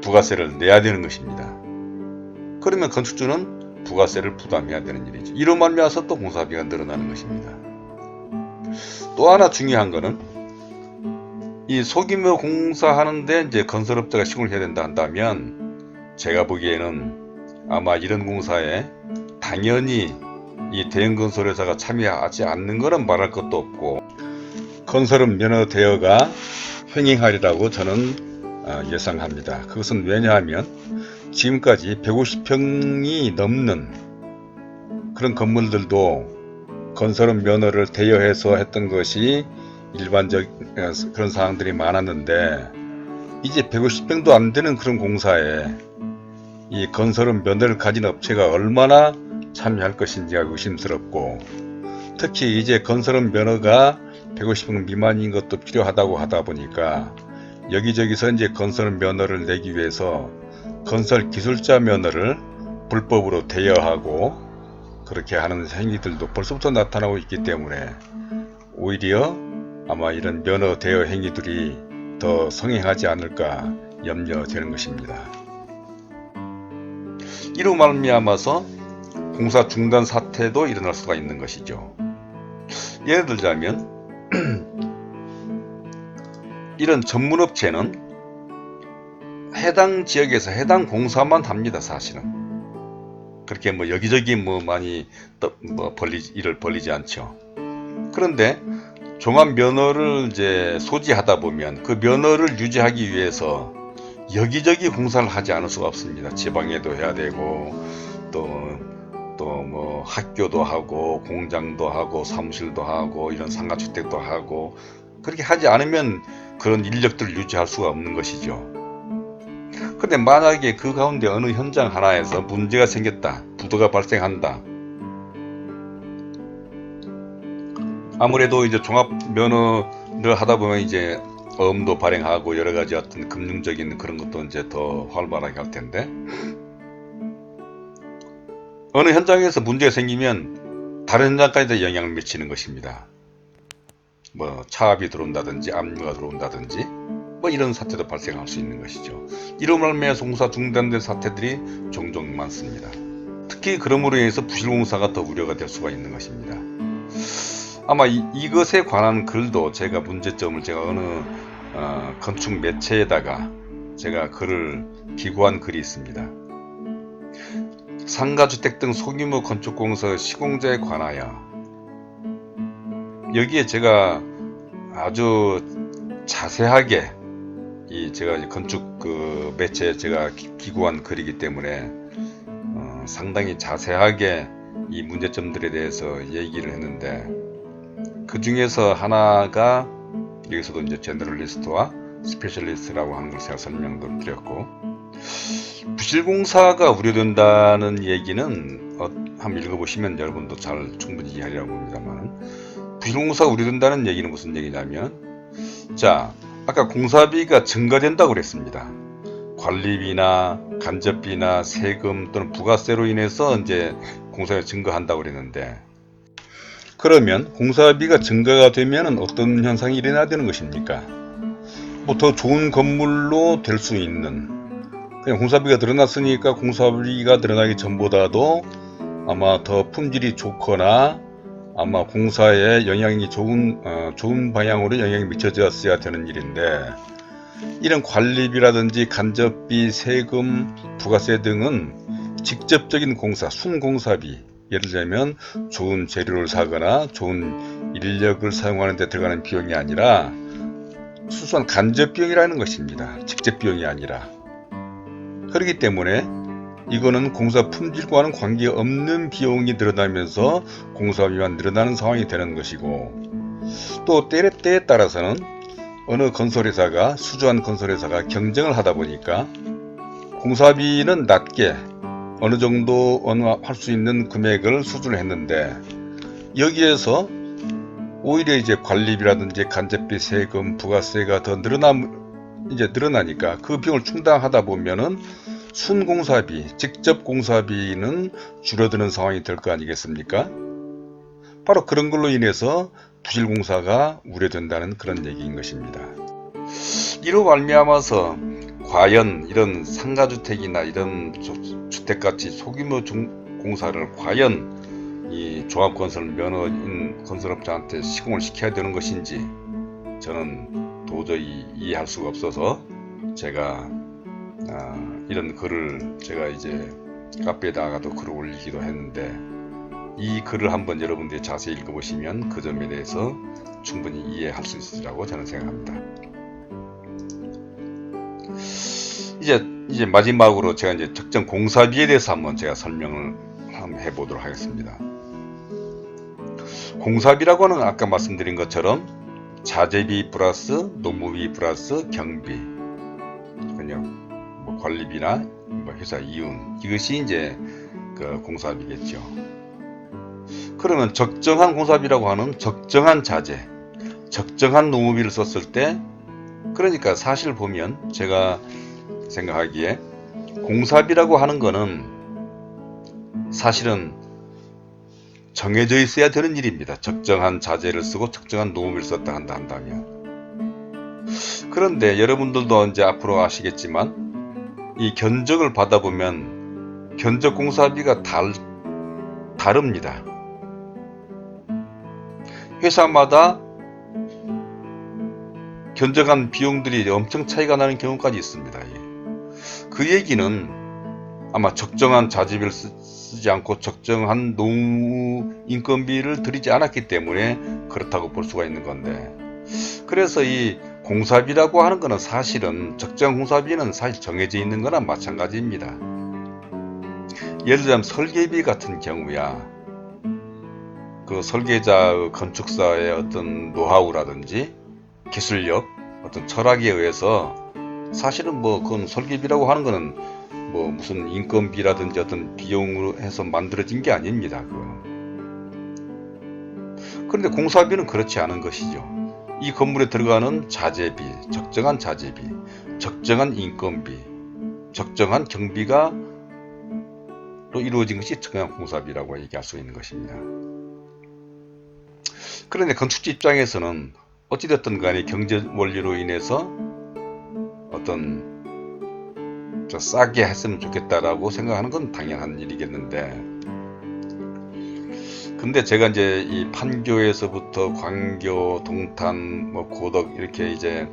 부가세를 내야 되는 것입니다. 그러면 건축주는 부가세를 부담해야 되는 일이죠. 이로 말미암아서 또 공사비가 늘어나는 것입니다. 또 하나 중요한 거는, 이 소규모 공사하는데 이제 건설업자가 시공을 해야 된다 한다면, 제가 보기에는 아마 이런 공사에 당연히 이 대형 건설회사가 참여하지 않는 것은 말할 것도 없고, 건설업 면허 대여가 횡행하리라고 저는 예상합니다. 그것은 왜냐하면 지금까지 150평이 넘는 그런 건물들도 건설업 면허를 대여해서 했던 것이 일반적 그런 사항들이 많았는데, 이제 150평도 안 되는 그런 공사에 이 건설업 면허를 가진 업체가 얼마나 참여할 것인지가 의심스럽고, 특히 이제 건설업 면허가 150평 미만인 것도 필요하다고 하다 보니까 여기저기서 이제 건설업 면허를 내기 위해서 건설 기술자 면허를 불법으로 대여하고 그렇게 하는 행위들도 벌써부터 나타나고 있기 때문에, 오히려 아마 이런 면허 대여 행위들이 더 성행하지 않을까 염려되는 것입니다. 이로 말미암아서 공사 중단 사태도 일어날 수가 있는 것이죠. 예를 들자면 이런 전문업체는 해당 지역에서 해당 공사만 합니다. 사실은 그렇게 뭐 여기저기 뭐 많이 일을 벌리지 않죠. 그런데 종합 면허를 이제 소지하다 보면 그 면허를 유지하기 위해서 여기저기 공사를 하지 않을 수가 없습니다. 지방에도 해야 되고, 또 뭐 학교도 하고 공장도 하고 사무실도 하고 이런 상가주택도 하고, 그렇게 하지 않으면 그런 인력들을 유지할 수가 없는 것이죠. 근데 만약에 그 가운데 어느 현장 하나에서 문제가 생겼다, 부도가 발생한다, 아무래도 이제 종합 면허를 하다 보면 이제 어음도 발행하고 여러 가지 어떤 금융적인 그런 것도 이제 더 활발하게 할 텐데, 어느 현장에서 문제가 생기면 다른 현장까지도 영향을 미치는 것입니다. 뭐 차압이 들어온다든지 압류가 들어온다든지 뭐 이런 사태도 발생할 수 있는 것이죠. 이로 말미암아 공사 중단된 사태들이 종종 많습니다. 특히 그러므로 인해서 부실공사가 더 우려가 될 수가 있는 것입니다. 아마 이것에 관한 글도 제가 문제점을 제가 어느 건축 매체에다가 제가 글을 기고한 글이 있습니다. 상가주택 등 소규모 건축공사 시공자에 관하여, 여기에 제가 아주 자세하게 제가 건축 그 매체에 제가 기고한 글이기 때문에 상당히 자세하게 이 문제점들에 대해서 얘기를 했는데, 그 중에서 하나가 여기서도 이제 제너럴리스트와 스페셜리스트라고 하는 걸 제가 설명도 드렸고, 부실공사가 우려된다는 얘기는 한번 읽어보시면 여러분도 잘 충분히 이해하리라고 봅니다만, 부실공사가 우려된다는 얘기는 무슨 얘기냐면, 자, 아까 공사비가 증가된다고 그랬습니다. 관리비나 간접비나 세금 또는 부가세로 인해서 이제 공사비가 증가한다고 그랬는데, 그러면 공사비가 증가가 되면 어떤 현상이 일어나야 되는 것입니까? 뭐 더 좋은 건물로 될 수 있는, 그냥 공사비가 늘어났으니까 공사비가 늘어나기 전보다도 아마 더 품질이 좋거나 아마 공사에 영향이 좋은 방향으로 영향이 미쳐졌어야 되는 일인데, 이런 관리비라든지 간접비, 세금, 부가세 등은 직접적인 공사, 순공사비, 예를 들면 좋은 재료를 사거나 좋은 인력을 사용하는 데 들어가는 비용이 아니라 수수한 간접 비용이라는 것입니다. 직접 비용이 아니라. 그렇기 때문에 이거는 공사 품질과는 관계없는 비용이 늘어나면서 공사비가 늘어나는 상황이 되는 것이고, 또 때에 따라서는 어느 건설회사가, 수주한 건설회사가 경쟁을 하다 보니까 공사비는 낮게 어느 정도 할 수 있는 금액을 수주를 했는데, 여기에서 오히려 이제 관리비라든지 간접비, 세금, 부가세가 더 늘어나니까 그 비용을 충당하다 보면은 순공사비, 직접 공사비는 줄어드는 상황이 될 거 아니겠습니까? 바로 그런 걸로 인해서 부실공사가 우려된다는 그런 얘기인 것입니다. 이로 말미암아서 과연 이런 상가주택이나 이런 주택같이 소규모 공사를 과연 이 종합건설 면허인 건설업자한테 시공을 시켜야 되는 것인지 저는 도저히 이해할 수가 없어서 제가 이런 글을 제가 이제 카페에다가도 글을 올리기도 했는데, 이 글을 한번 여러분들이 자세히 읽어보시면 그 점에 대해서 충분히 이해할 수 있으리라고 저는 생각합니다. 이제 마지막으로 제가 이제 적정 공사비에 대해서 한번 제가 설명을 한번 해보도록 하겠습니다. 공사비라고 하는 아까 말씀드린 것처럼 자재비 플러스 노무비 플러스 경비, 그냥 뭐 관리비나 뭐 회사 이윤, 이것이 이제 그 공사비겠죠. 그러면 적정한 공사비라고 하는 적정한 자재, 적정한 노무비를 썼을 때, 그러니까 사실 보면 제가 생각하기에 공사비라고 하는 거는 사실은 정해져 있어야 되는 일입니다. 적정한 자재를 쓰고 적정한 노무비를 썼다 한다면. 그런데 여러분들도 이제 앞으로 아시겠지만 이 견적을 받아보면 견적 공사비가 다릅니다. 회사마다 견적한 비용들이 엄청 차이가 나는 경우까지 있습니다. 그 얘기는 아마 적정한 자재비를 쓰지 않고 적정한 노무 인건비를 들이지 않았기 때문에 그렇다고 볼 수가 있는 건데, 그래서 이 공사비라고 하는 것은 사실은 적정 공사비는 사실 정해져 있는 거나 마찬가지입니다. 예를 들자면 설계비 같은 경우야, 그 설계자 건축사의 어떤 노하우라든지 기술력, 어떤 철학에 의해서 사실은 뭐 그건 설계비라고 하는 거는 뭐 무슨 인건비라든지 어떤 비용으로 해서 만들어진 게 아닙니다. 그런데 공사비는 그렇지 않은 것이죠. 이 건물에 들어가는 자재비, 적정한 자재비, 적정한 인건비, 적정한 경비가 로 이루어진 것이 적정한 공사비라고 얘기할 수 있는 것입니다. 그런데 건축주 입장에서는 어찌됐든 간에 경제 원리로 인해서 어떤 싸게 했으면 좋겠다라고 생각하는 건 당연한 일이겠는데, 근데 제가 이제 이 판교에서부터 광교, 동탄, 뭐 고덕 이렇게 이제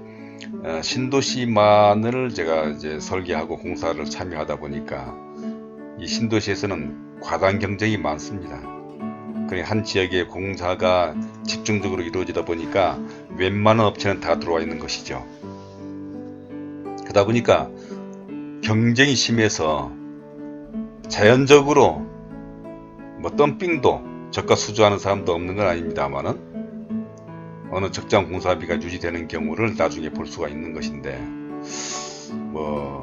신도시만을 제가 이제 설계하고 공사를 참여하다 보니까 이 신도시에서는 과당 경쟁이 많습니다. 그러니까 한 지역의 공사가 집중적으로 이루어지다 보니까 웬만한 업체는 다 들어와 있는 것이죠. 그러다 보니까 경쟁이 심해서 자연적으로 뭐 덤핑도 저가 수주하는 사람도 없는 건 아닙니다만은 어느 적정 공사비가 유지되는 경우를 나중에 볼 수가 있는 것인데, 뭐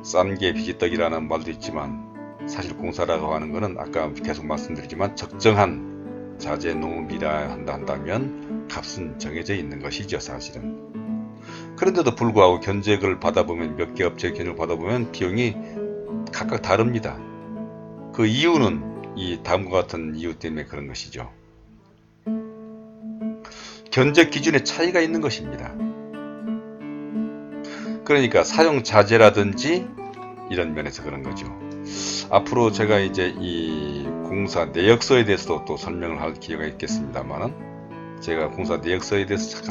싼 게 비지떡이라는 말도 있지만 사실 공사라고 하는 것은 아까 계속 말씀드리지만 적정한 자재 농업이라 한다면 값은 정해져 있는 것이죠, 사실은. 그런데도 불구하고 견적을 받아보면, 몇 개 업체 견적을 받아보면 비용이 각각 다릅니다. 그 이유는 이 다음과 같은 이유 때문에 그런 것이죠. 견적 기준에 차이가 있는 것입니다. 그러니까 사용 자재라든지 이런 면에서 그런 거죠. 앞으로 제가 이제 이 공사 내역서에 대해서도 또 설명을 할 기회가 있겠습니다만은, 제가 공사 내역서에 대해서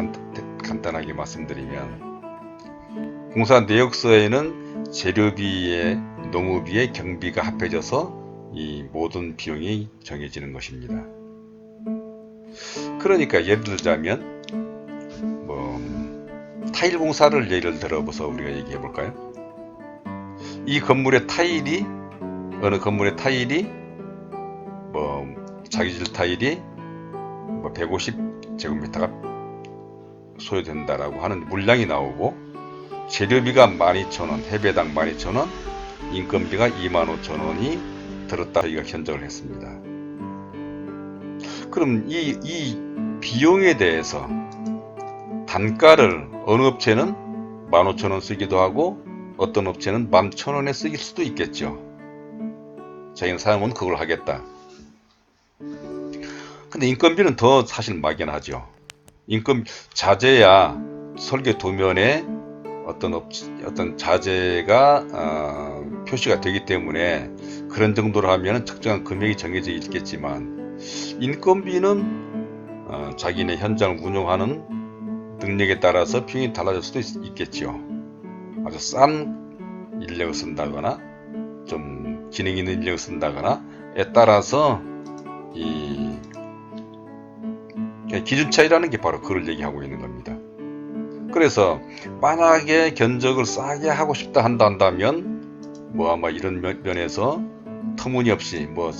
간단하게 말씀드리면, 공사 내역서에는 재료비에 농업비에 경비가 합해져서 이 모든 비용이 정해지는 것입니다. 그러니까 예를 들자면 뭐 타일 공사를 예를 들어서 우리가 얘기해 볼까요? 이 건물의 타일이, 어느 건물의 타일이 뭐 자기질 타일이 뭐 150제곱미터가 소요된다라고 하는 물량이 나오고, 재료비가 12,000원, 해배당 12,000원, 인건비가 25,000원이 들었다 저희가 견적을 했습니다. 그럼 이 비용에 대해서 단가를 어느 업체는 15,000원 쓰기도 하고 어떤 업체는 11,000원에 쓰길 수도 있겠죠. 자기는 사용은 그걸 하겠다. 근데 인건비는 더 사실 막연하죠. 자재야 설계 도면에 어떤 자재가 표시가 되기 때문에 그런 정도로 하면 적정한 금액이 정해져 있겠지만, 인건비는 자기네 현장을 운영하는 능력에 따라서 비용이 달라질 수도 있겠죠. 아주 싼 인력을 쓴다거나 좀 기능 있는 인력을 쓴다거나에 따라서 이 기준 차이라는 게 바로 그걸 얘기하고 있는 겁니다. 그래서 만약에 견적을 싸게 하고 싶다 한다면 뭐 아마 이런 면에서 터무니없이 뭐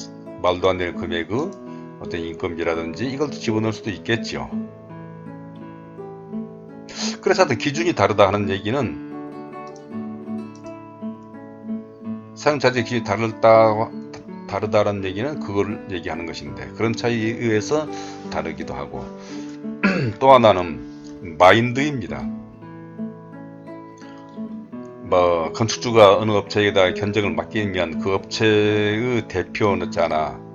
말도 안 되는 금액의 어떤 인건비라든지 이걸 집어넣을 수도 있겠죠. 그래서 하여튼 기준이 다르다 하는 얘기는, 사용자재 기준이 다르다라는 얘기는 그걸 얘기하는 것인데, 그런 차이에 의해서 다르기도 하고, 또 하나는 마인드입니다. 뭐 건축주가 어느 업체에다 견적을 맡기면 그 업체의 대표였잖아.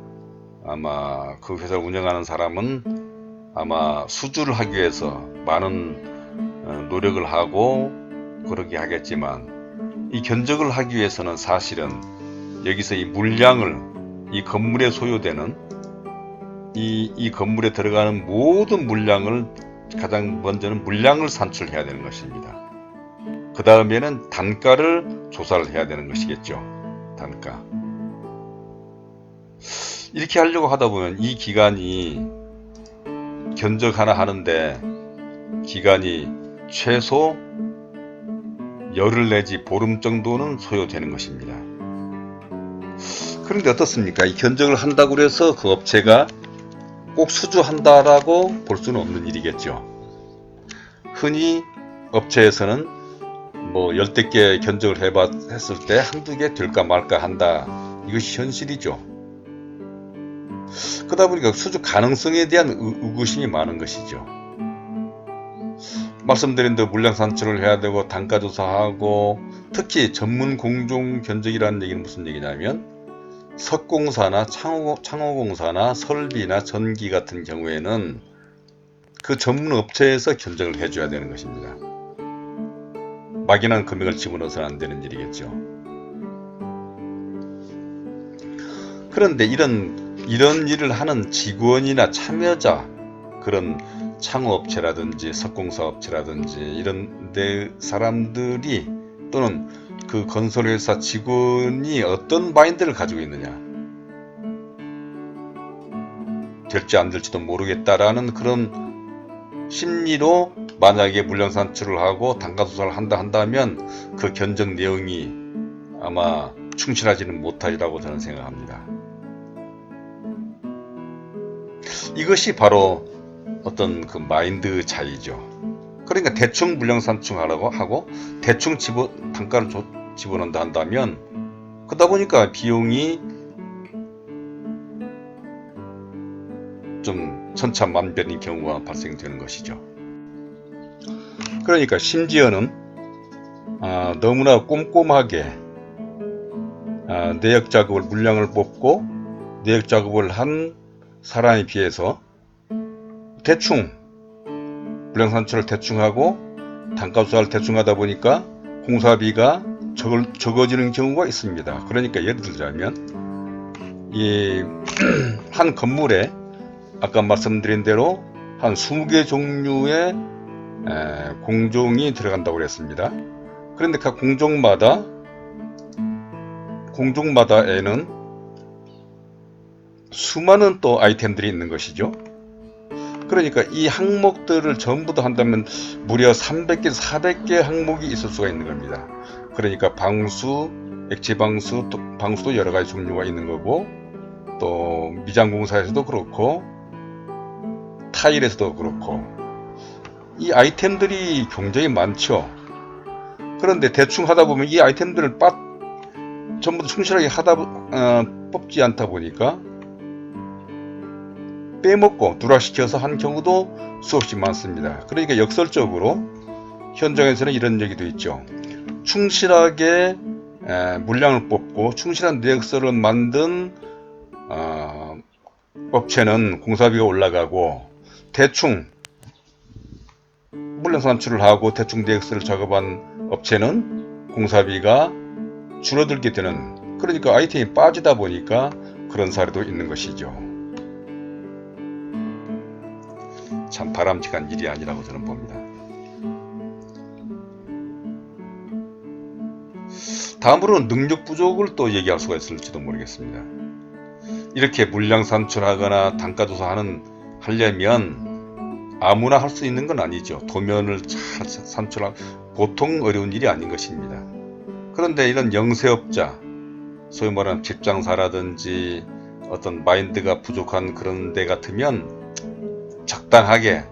아마 그 회사를 운영하는 사람은 아마 수주를 하기 위해서 많은 노력을 하고 그러게 하겠지만, 이 견적을 하기 위해서는 사실은 여기서 이 물량을, 이 건물에 소요되는 이 건물에 들어가는 모든 물량을, 가장 먼저는 물량을 산출해야 되는 것입니다. 그 다음에는 단가를 조사를 해야 되는 것이겠죠. 단가. 이렇게 하려고 하다 보면 이 기간이, 견적 하나 하는데 기간이 최소 열흘 내지 보름 정도는 소요되는 것입니다. 그런데 어떻습니까? 이 견적을 한다고 해서 그 업체가 꼭 수주한다라고 볼 수는 없는 일이겠죠. 흔히 업체에서는 뭐 열댓 개 견적을 했을 때 한두 개 될까 말까 한다. 이것이 현실이죠. 그러다 보니까 수주 가능성에 대한 의구심이 많은 것이죠. 말씀드린 대로 물량 산출을 해야 되고 단가 조사하고, 특히 전문 공종 견적이라는 얘기는 무슨 얘기냐면, 석공사나 창호공사나 설비나 전기 같은 경우에는 그 전문 업체에서 견적을 해줘야 되는 것입니다. 막연한 금액을 집어넣어서는 안 되는 일이겠죠. 그런데 이런 일을 하는 직원이나 참여자, 그런 창호업체라든지 석공사업체라든지 이런 데 사람들이 또는 그 건설회사 직원이 어떤 마인드를 가지고 있느냐, 될지 안 될지도 모르겠다라는 그런 심리로 만약에 물량 산출을 하고 단가 조사를 한다면 그 견적 내용이 아마 충실하지는 못하리라고 저는 생각합니다. 이것이 바로 어떤 그 마인드 차이죠. 그러니까 대충 물량 산출하라고 하고 대충 단가를 집어넣는다 한다면, 그러다 보니까 비용이 좀 천차만별인 경우가 발생되는 것이죠. 그러니까 심지어는 너무나 꼼꼼하게 내역 작업을, 물량을 뽑고 내역 작업을 한 사람에 비해서 대충 물량 산출을 대충 하고 단가 조사를 대충 하다 보니까 공사비가 적어지는 경우가 있습니다. 그러니까 예를 들자면 이 한 건물에 아까 말씀드린 대로 한 20개 종류의 공종이 들어간다고 그랬습니다. 그런데 각 공종마다에는 수많은 또 아이템들이 있는 것이죠. 그러니까 이 항목들을 전부 다 한다면 무려 300개, 400개 항목이 있을 수가 있는 겁니다. 그러니까 방수, 액체방수, 방수도 여러 가지 종류가 있는 거고, 또 미장공사에서도 그렇고 타일에서도 그렇고 이 아이템들이 굉장히 많죠. 그런데 대충 하다 보면 이 아이템들을 전부 충실하게 뽑지 않다 보니까 빼먹고 누락시켜서 한 경우도 수없이 많습니다. 그러니까 역설적으로 현장에서는 이런 얘기도 있죠. 충실하게 물량을 뽑고 충실한 내역서를 만든 업체는 공사비가 올라가고, 대충 물량 산출을 하고 대충 내역서를 작업한 업체는 공사비가 줄어들게 되는, 그러니까 아이템이 빠지다 보니까 그런 사례도 있는 것이죠. 참 바람직한 일이 아니라고 저는 봅니다. 다음으로는 능력 부족을 또 얘기할 수가 있을지도 모르겠습니다. 이렇게 물량 산출하거나 단가 조사하려면 아무나 할 수 있는 건 아니죠. 도면을 잘 산출하고 보통 어려운 일이 아닌 것입니다. 그런데 이런 영세업자, 소위 말하는 집장사라든지 어떤 마인드가 부족한 그런 데 같으면 적당하게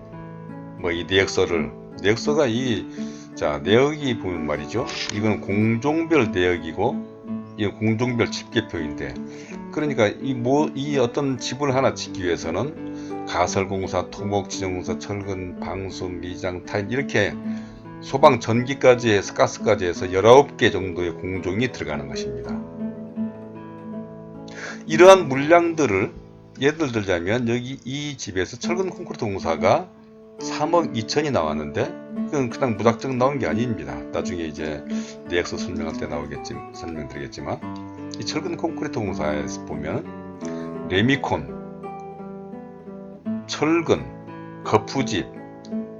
이 내역서가 내역이 보면 말이죠. 이건 공종별 내역이고 이건 공종별 집계표인데, 그러니까 이 어떤 집을 하나 짓기 위해서는 가설공사, 토목, 지정공사, 철근, 방수, 미장, 타일 이렇게 소방, 전기까지 해서 가스까지 해서 19개 정도의 공종이 들어가는 것입니다. 이러한 물량들을 예를 들자면 여기 이 집에서 철근 콘크리트 공사가 3억 2천이 나왔는데 그건 그냥 무작정 나온 게 아닙니다. 나중에 이제 내역서 설명할 때 설명드리겠지만 이 철근 콘크리트 공사에서 보면 레미콘, 철근, 거푸집,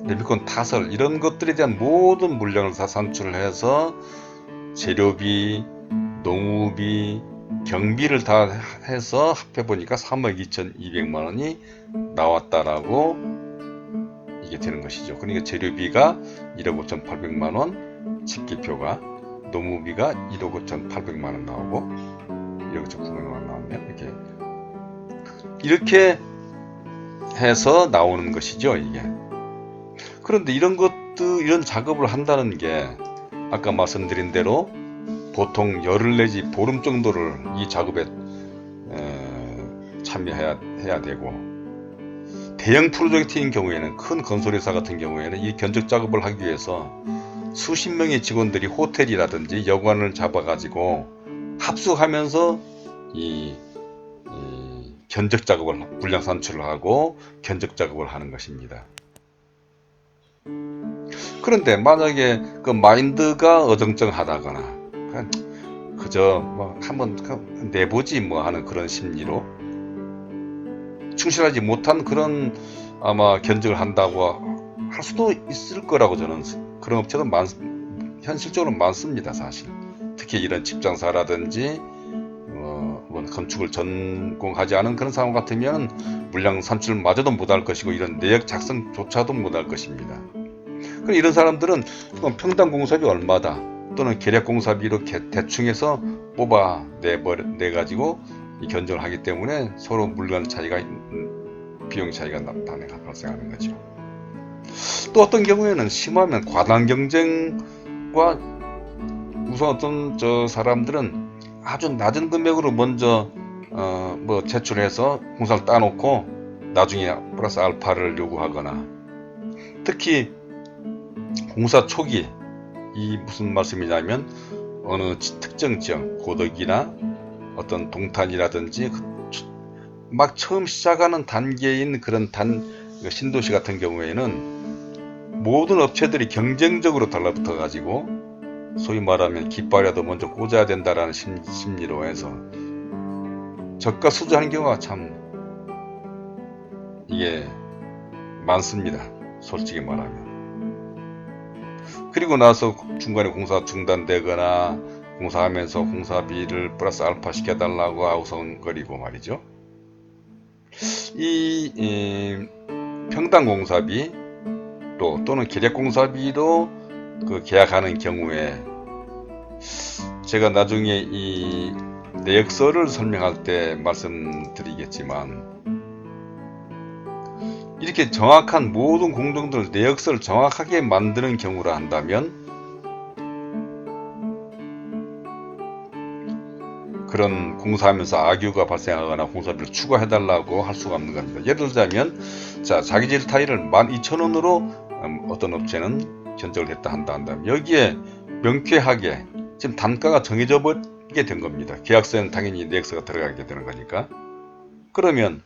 레미콘 타설 이런 것들에 대한 모든 물량을 다 산출을 해서 재료비, 농우비, 경비를 다 해서 합해보니까 3억 2,200만 원이 나왔다라고 이게 되는 것이죠. 그러니까 재료비가 1억 5,800만 원, 집계표가, 농우비가 1억 5,800만 원 나오고 1억 5,900만 원 나왔네요. 이렇게 해서 나오는 것이죠, 이게. 그런데 이런 작업을 한다는 게 아까 말씀드린 대로 보통 열흘 내지 보름 정도를 이 작업에 참여해야 되고, 대형 프로젝트인 경우에는, 큰 건설회사 같은 경우에는 이 견적 작업을 하기 위해서 수십 명의 직원들이 호텔이라든지 여관을 잡아가지고 합숙하면서 이 견적 작업을, 물량 산출을 하고 견적 작업을 하는 것입니다. 그런데 만약에 그 마인드가 어정쩡하다거나 그저 뭐 한번 내보지 뭐 하는 그런 심리로 충실하지 못한 그런 아마 견적을 한다고 할 수도 있을 거라고 저는 그런 업체도 현실적으로 많습니다. 사실 특히 이런 집장사라든지 뭐 건축을 전공하지 않은 그런 사람 같으면 물량 산출마저도 못할 것이고 이런 내역 작성조차도 못할 것입니다. 그럼 이런 사람들은 평당 공사비 얼마다 또는 계략 공사비로 대충 해서 뽑아 내가지고 견적을 하기 때문에 서로 물건 차이가 비용 차이가 발생하는 거죠. 또 어떤 경우에는 심하면 과당 경쟁과 우선 어떤 사람들은 아주 낮은 금액으로 먼저 뭐 제출해서 공사를 따놓고 나중에 플러스 알파를 요구하거나 특히 공사 초기 이 무슨 말씀이냐면 어느 특정 지역 고덕이나 어떤 동탄이라든지 막 처음 시작하는 단계인 그런 신도시 같은 경우에는 모든 업체들이 경쟁적으로 달라붙어 가지고 소위 말하면 깃발이라도 먼저 꽂아야 된다라는 심리로 해서 저가 수주하는 경우가 참 이게 많습니다. 솔직히 말하면. 그리고 나서 중간에 공사 중단되거나 공사하면서 공사비를 플러스 알파 시켜달라고 아우성거리고 말이죠. 이 평당 공사비 또는 계략 공사비로 그 계약하는 경우에 제가 나중에 이 내역서를 설명할 때 말씀드리겠지만 이렇게 정확한 모든 공정들 내역서를 정확하게 만드는 경우라 한다면 그런 공사하면서 악유가 발생하거나 공사비를 추가해달라고 할 수가 없는 겁니다. 예를 들자면 자기질 타일을 12,000원으로 어떤 업체는 견적을 했다 한다면 여기에 명쾌하게 지금 단가가 정해져 버리게 된 겁니다. 계약서에는 당연히 내역서가 들어가게 되는 거니까. 그러면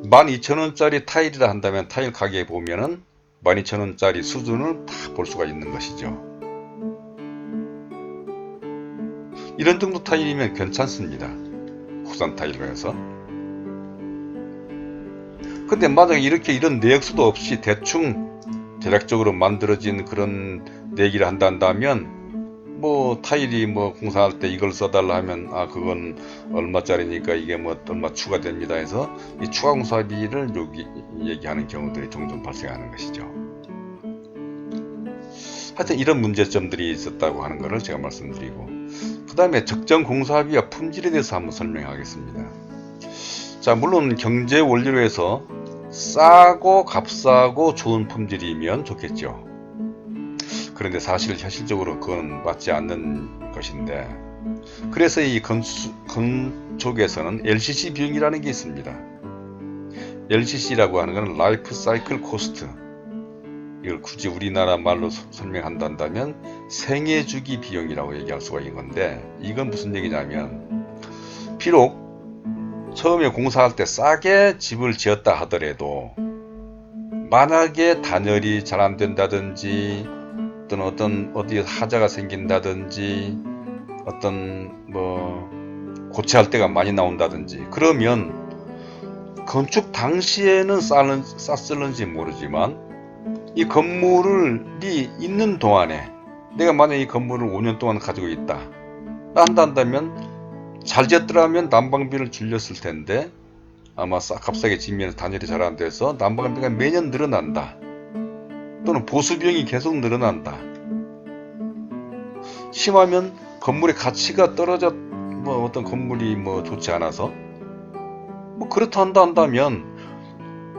12,000원짜리 타일이라 한다면 타일 가게에 보면은 12,000원짜리 수준을 다 볼 수가 있는 것이죠. 이런 정도 타일이면 괜찮습니다. 국산 타일로 해서. 근데 만약에 이런 내역서도 없이 대충 대략적으로 만들어진 그런 내기를 한다면 뭐 타일이 뭐 공사할 때 이걸 써달라 하면 그건 얼마짜리니까 이게 뭐 얼마 추가됩니다 해서 이 추가 공사비를 얘기하는 경우들이 종종 발생하는 것이죠. 하여튼 이런 문제점들이 있었다고 하는 것을 제가 말씀드리고 그 다음에 적정 공사비와 품질에 대해서 한번 설명하겠습니다. 자, 물론 경제 원리로 해서 싸고 값싸고 좋은 품질이면 좋겠죠. 그런데 사실 현실적으로 그건 맞지 않는 것인데 그래서 이 건축에서는 LCC 비용이라는 게 있습니다. LCC라고 하는 것은 라이프 사이클 코스트, 이걸 굳이 우리나라 말로 설명한다면 생애주기 비용이라고 얘기할 수가 있는 건데 이건 무슨 얘기냐면 비록 처음에 공사할 때 싸게 집을 지었다 하더라도 만약에 단열이 잘 안 된다든지 어떤 어디에 하자가 생긴다든지 어떤 뭐 고치할 때가 많이 나온다든지 그러면 건축 당시에는 쌌을는지 모르지만 이 건물이 있는 동안에 내가 만약에 이 건물을 5년 동안 가지고 있다 한다면 잘 지었더라면 난방비를 줄였을 텐데 아마 값싸게 지으면 단열이 잘 안 돼서 난방비가 매년 늘어난다 또는 보수비용이 계속 늘어난다. 심하면 건물의 가치가 떨어져 뭐 어떤 건물이 뭐 좋지 않아서 뭐 그렇다 한다면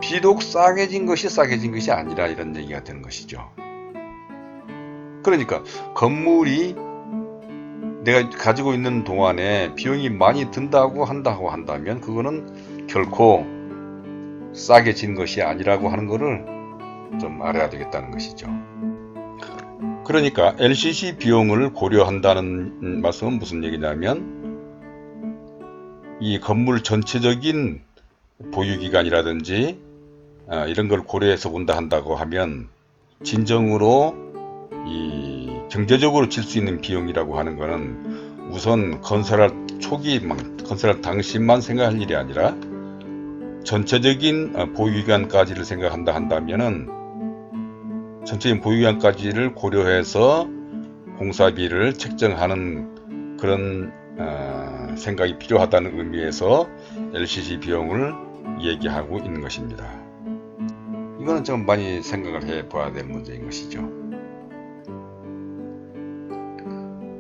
비록 싸게 진 것이 아니라 이런 얘기가 되는 것이죠. 그러니까 건물이 내가 가지고 있는 동안에 비용이 많이 든다고 한다면 그거는 결코 싸게 진 것이 아니라고 하는 것을 좀 알아야 되겠다는 것이죠. 그러니까 LCC 비용을 고려한다는 말씀은 무슨 얘기냐면 이 건물 전체적인 보유기간이라든지 이런 걸 고려해서 본다 한다고 하면 진정으로 이 경제적으로 질 수 있는 비용이라고 하는 거는 우선 건설할 초기만, 건설할 당시만 생각할 일이 아니라 전체적인 보유기간까지를 생각한다 한다면은 전체적인 보유기간까지를 고려해서 공사비를 책정하는 그런 생각이 필요하다는 의미에서 LCC 비용을 얘기하고 있는 것입니다. 이거는 좀 많이 생각을 해봐야 될 문제인 것이죠.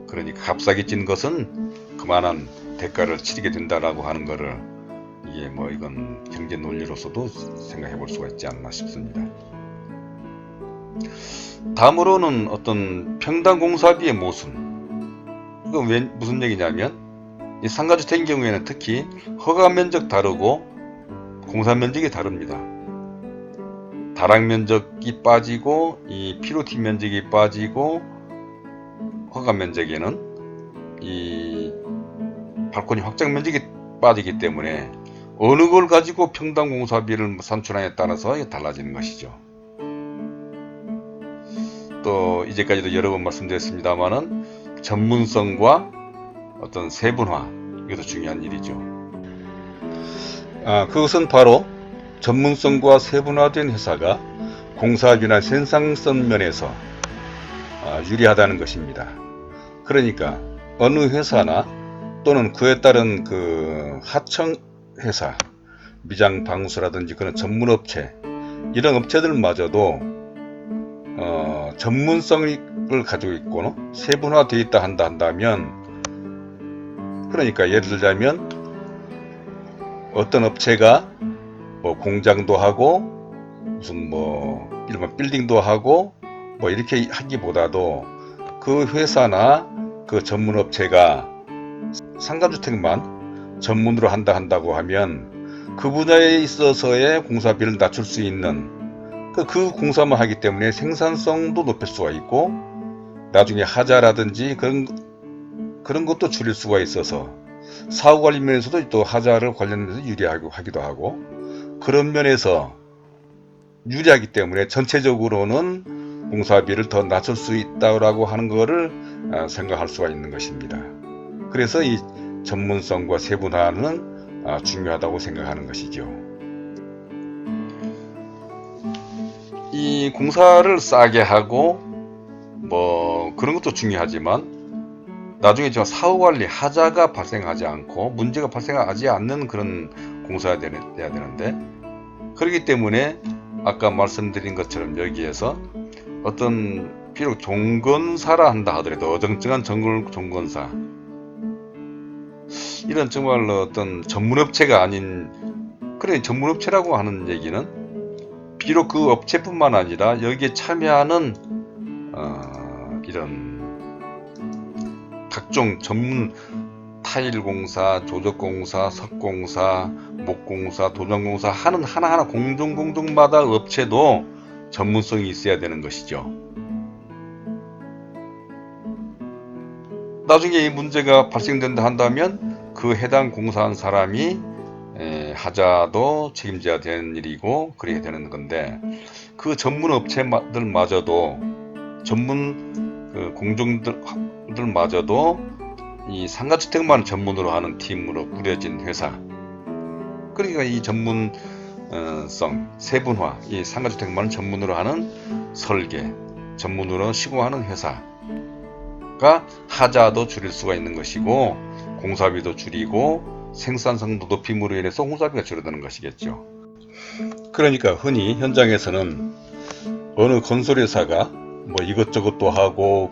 그러니까 값싸게 찐 것은 그만한 대가를 치르게 된다라고 하는 것을 이게 뭐 이건 경제 논리로서도 생각해 볼 수가 있지 않나 싶습니다. 다음으로는 어떤 평당 공사비의 모순. 이건 왜 무슨 얘기냐면 이 상가주택인 경우에는 특히 허가 면적 다르고 공사 면적이 다릅니다. 다락 면적이 빠지고 이 피로티 면적이 빠지고 허가 면적에는 이 발코니 확장 면적이 빠지기 때문에 어느 걸 가지고 평당 공사비를 산출하냐에 따라서 달라지는 것이죠. 또 이제까지도 여러 번 말씀드렸습니다만은 전문성과 어떤 세분화, 이것도 중요한 일이죠. 그것은 바로 전문성과 세분화된 회사가 공사비나 생산성 면에서 유리하다는 것입니다. 그러니까 어느 회사나 또는 그에 따른 그 하청 회사, 미장 방수라든지 그런 전문 업체, 이런 업체들마저도 전문성을 가지고 있고 세분화되어 있다 한다면, 그러니까 예를 들자면 어떤 업체가 뭐 공장도 하고 무슨 뭐 일반 빌딩도 하고 뭐 이렇게 하기보다도 그 회사나 그 전문 업체가 상가주택만 전문으로 한다고 하면 그 분야에 있어서의 공사비를 낮출 수 있는 그 공사만 하기 때문에 생산성도 높일 수가 있고 나중에 하자라든지 그런 것도 줄일 수가 있어서 사후관리 면에서도 또 하자를 관련해서 유리하기도 하고, 그런 면에서 유리하기 때문에 전체적으로는 공사비를 더 낮출 수 있다고 하는 것을 생각할 수가 있는 것입니다. 그래서 이 전문성과 세분화는 중요하다고 생각하는 것이죠. 이 공사를 싸게 하고 뭐 그런 것도 중요하지만 나중에 저 사후관리 하자가 발생하지 않고 문제가 발생하지 않는 그런 공사가 돼야 되는데, 그렇기 때문에 아까 말씀드린 것처럼 여기에서 어떤 비록 종건사라 한다 하더라도 어정쩡한 종건사, 이런 정말 어떤 전문업체가 아닌, 그래 전문업체라고 하는 얘기는 비록 그 업체뿐만 아니라 여기에 참여하는 이런 각종 전문 타일공사, 조적공사, 석공사, 목공사, 도장공사 하는 하나하나 공종마다 업체도 전문성이 있어야 되는 것이죠. 나중에 이 문제가 발생된다 한다면 그 해당 공사한 사람이 하자도 책임져야 되는 일이고 그래야 되는 건데, 그 전문 업체들마저도 전문 공종들마저도 이 상가주택만 전문으로 하는 팀으로 꾸려진 회사, 그러니까 이 전문성, 세분화, 이 상가주택만 전문으로 하는 설계, 전문으로 시공하는 회사가 하자도 줄일 수가 있는 것이고 공사비도 줄이고 생산성도 높임으로 인해서 공사비가 줄어드는 것이겠죠. 그러니까 흔히 현장에서는 어느 건설회사가 뭐 이것저것도 하고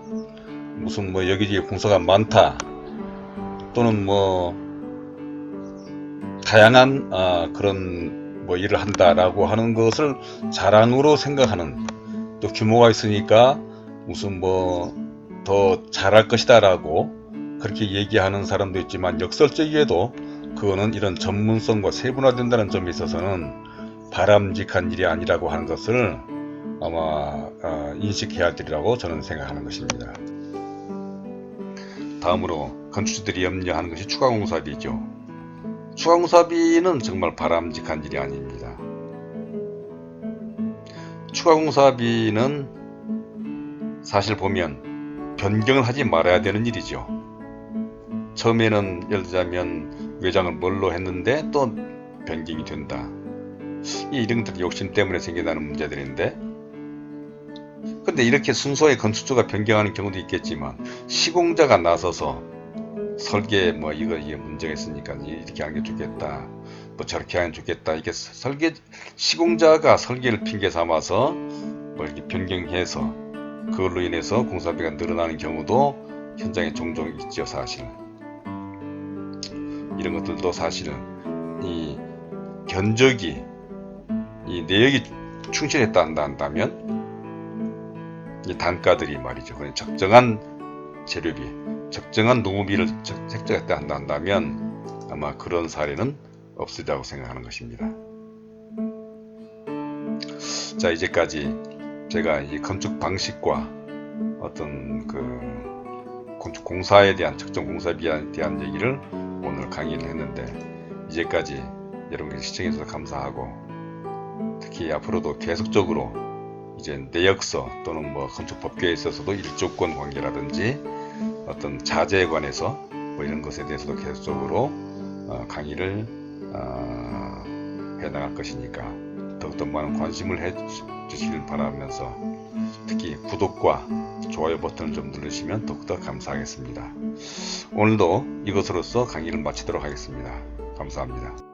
무슨 뭐 여기저기 공사가 많다, 또는 뭐 다양한 그런 뭐 일을 한다라고 하는 것을 자랑으로 생각하는, 또 규모가 있으니까 무슨 뭐 더 잘할 것이다라고 그렇게 얘기하는 사람도 있지만, 역설적이게도 그거는 이런 전문성과 세분화된다는 점에 있어서는 바람직한 일이 아니라고 하는 것을 아마 인식해야 되리라고 저는 생각하는 것입니다. 다음으로 건축주들이 염려하는 것이 추가공사비죠. 추가공사비는 정말 바람직한 일이 아닙니다. 추가공사비는 사실 보면 변경을 하지 말아야 되는 일이죠. 처음에는 예를 들자면 외장을 뭘로 했는데 또 변경이 된다. 이런 것들 욕심 때문에 생겨나는 문제들인데, 근데 이렇게 순수하게 건축주가 변경하는 경우도 있겠지만 시공자가 나서서 설계 이게 문제가 있으니까 이렇게 하는 게 좋겠다, 뭐 저렇게 하면 좋겠다, 이게 시공자가 설계를 핑계 삼아서 뭐 이렇게 변경해서 그걸로 인해서 공사비가 늘어나는 경우도 현장에 종종 있죠. 사실 이런 것들도 사실은 이 견적이 이 내역이 충실했다 한다면 이 단가들이 말이죠, 그냥 적정한 재료비, 적정한 노무비를 책정했다 한다면 아마 그런 사례는 없으리라고 생각하는 것입니다. 자, 이제까지 제가 이 건축 방식과 어떤 그 건축 공사에 대한 적정 공사비에 대한 얘기를 오늘 강의를 했는데, 이제까지 여러분께 시청해주셔서 감사하고, 특히 앞으로도 계속적으로 이제 내역서 또는 뭐 건축법규에 있어서도 일조권 관계라든지 어떤 자재에 관해서 뭐 이런 것에 대해서도 계속적으로 강의를 해나갈 것이니까 더욱더 많은 관심을 해주시길 바라면서, 특히 구독과 좋아요 버튼을 좀 누르시면 더욱더 감사하겠습니다. 오늘도 이것으로써 강의를 마치도록 하겠습니다. 감사합니다.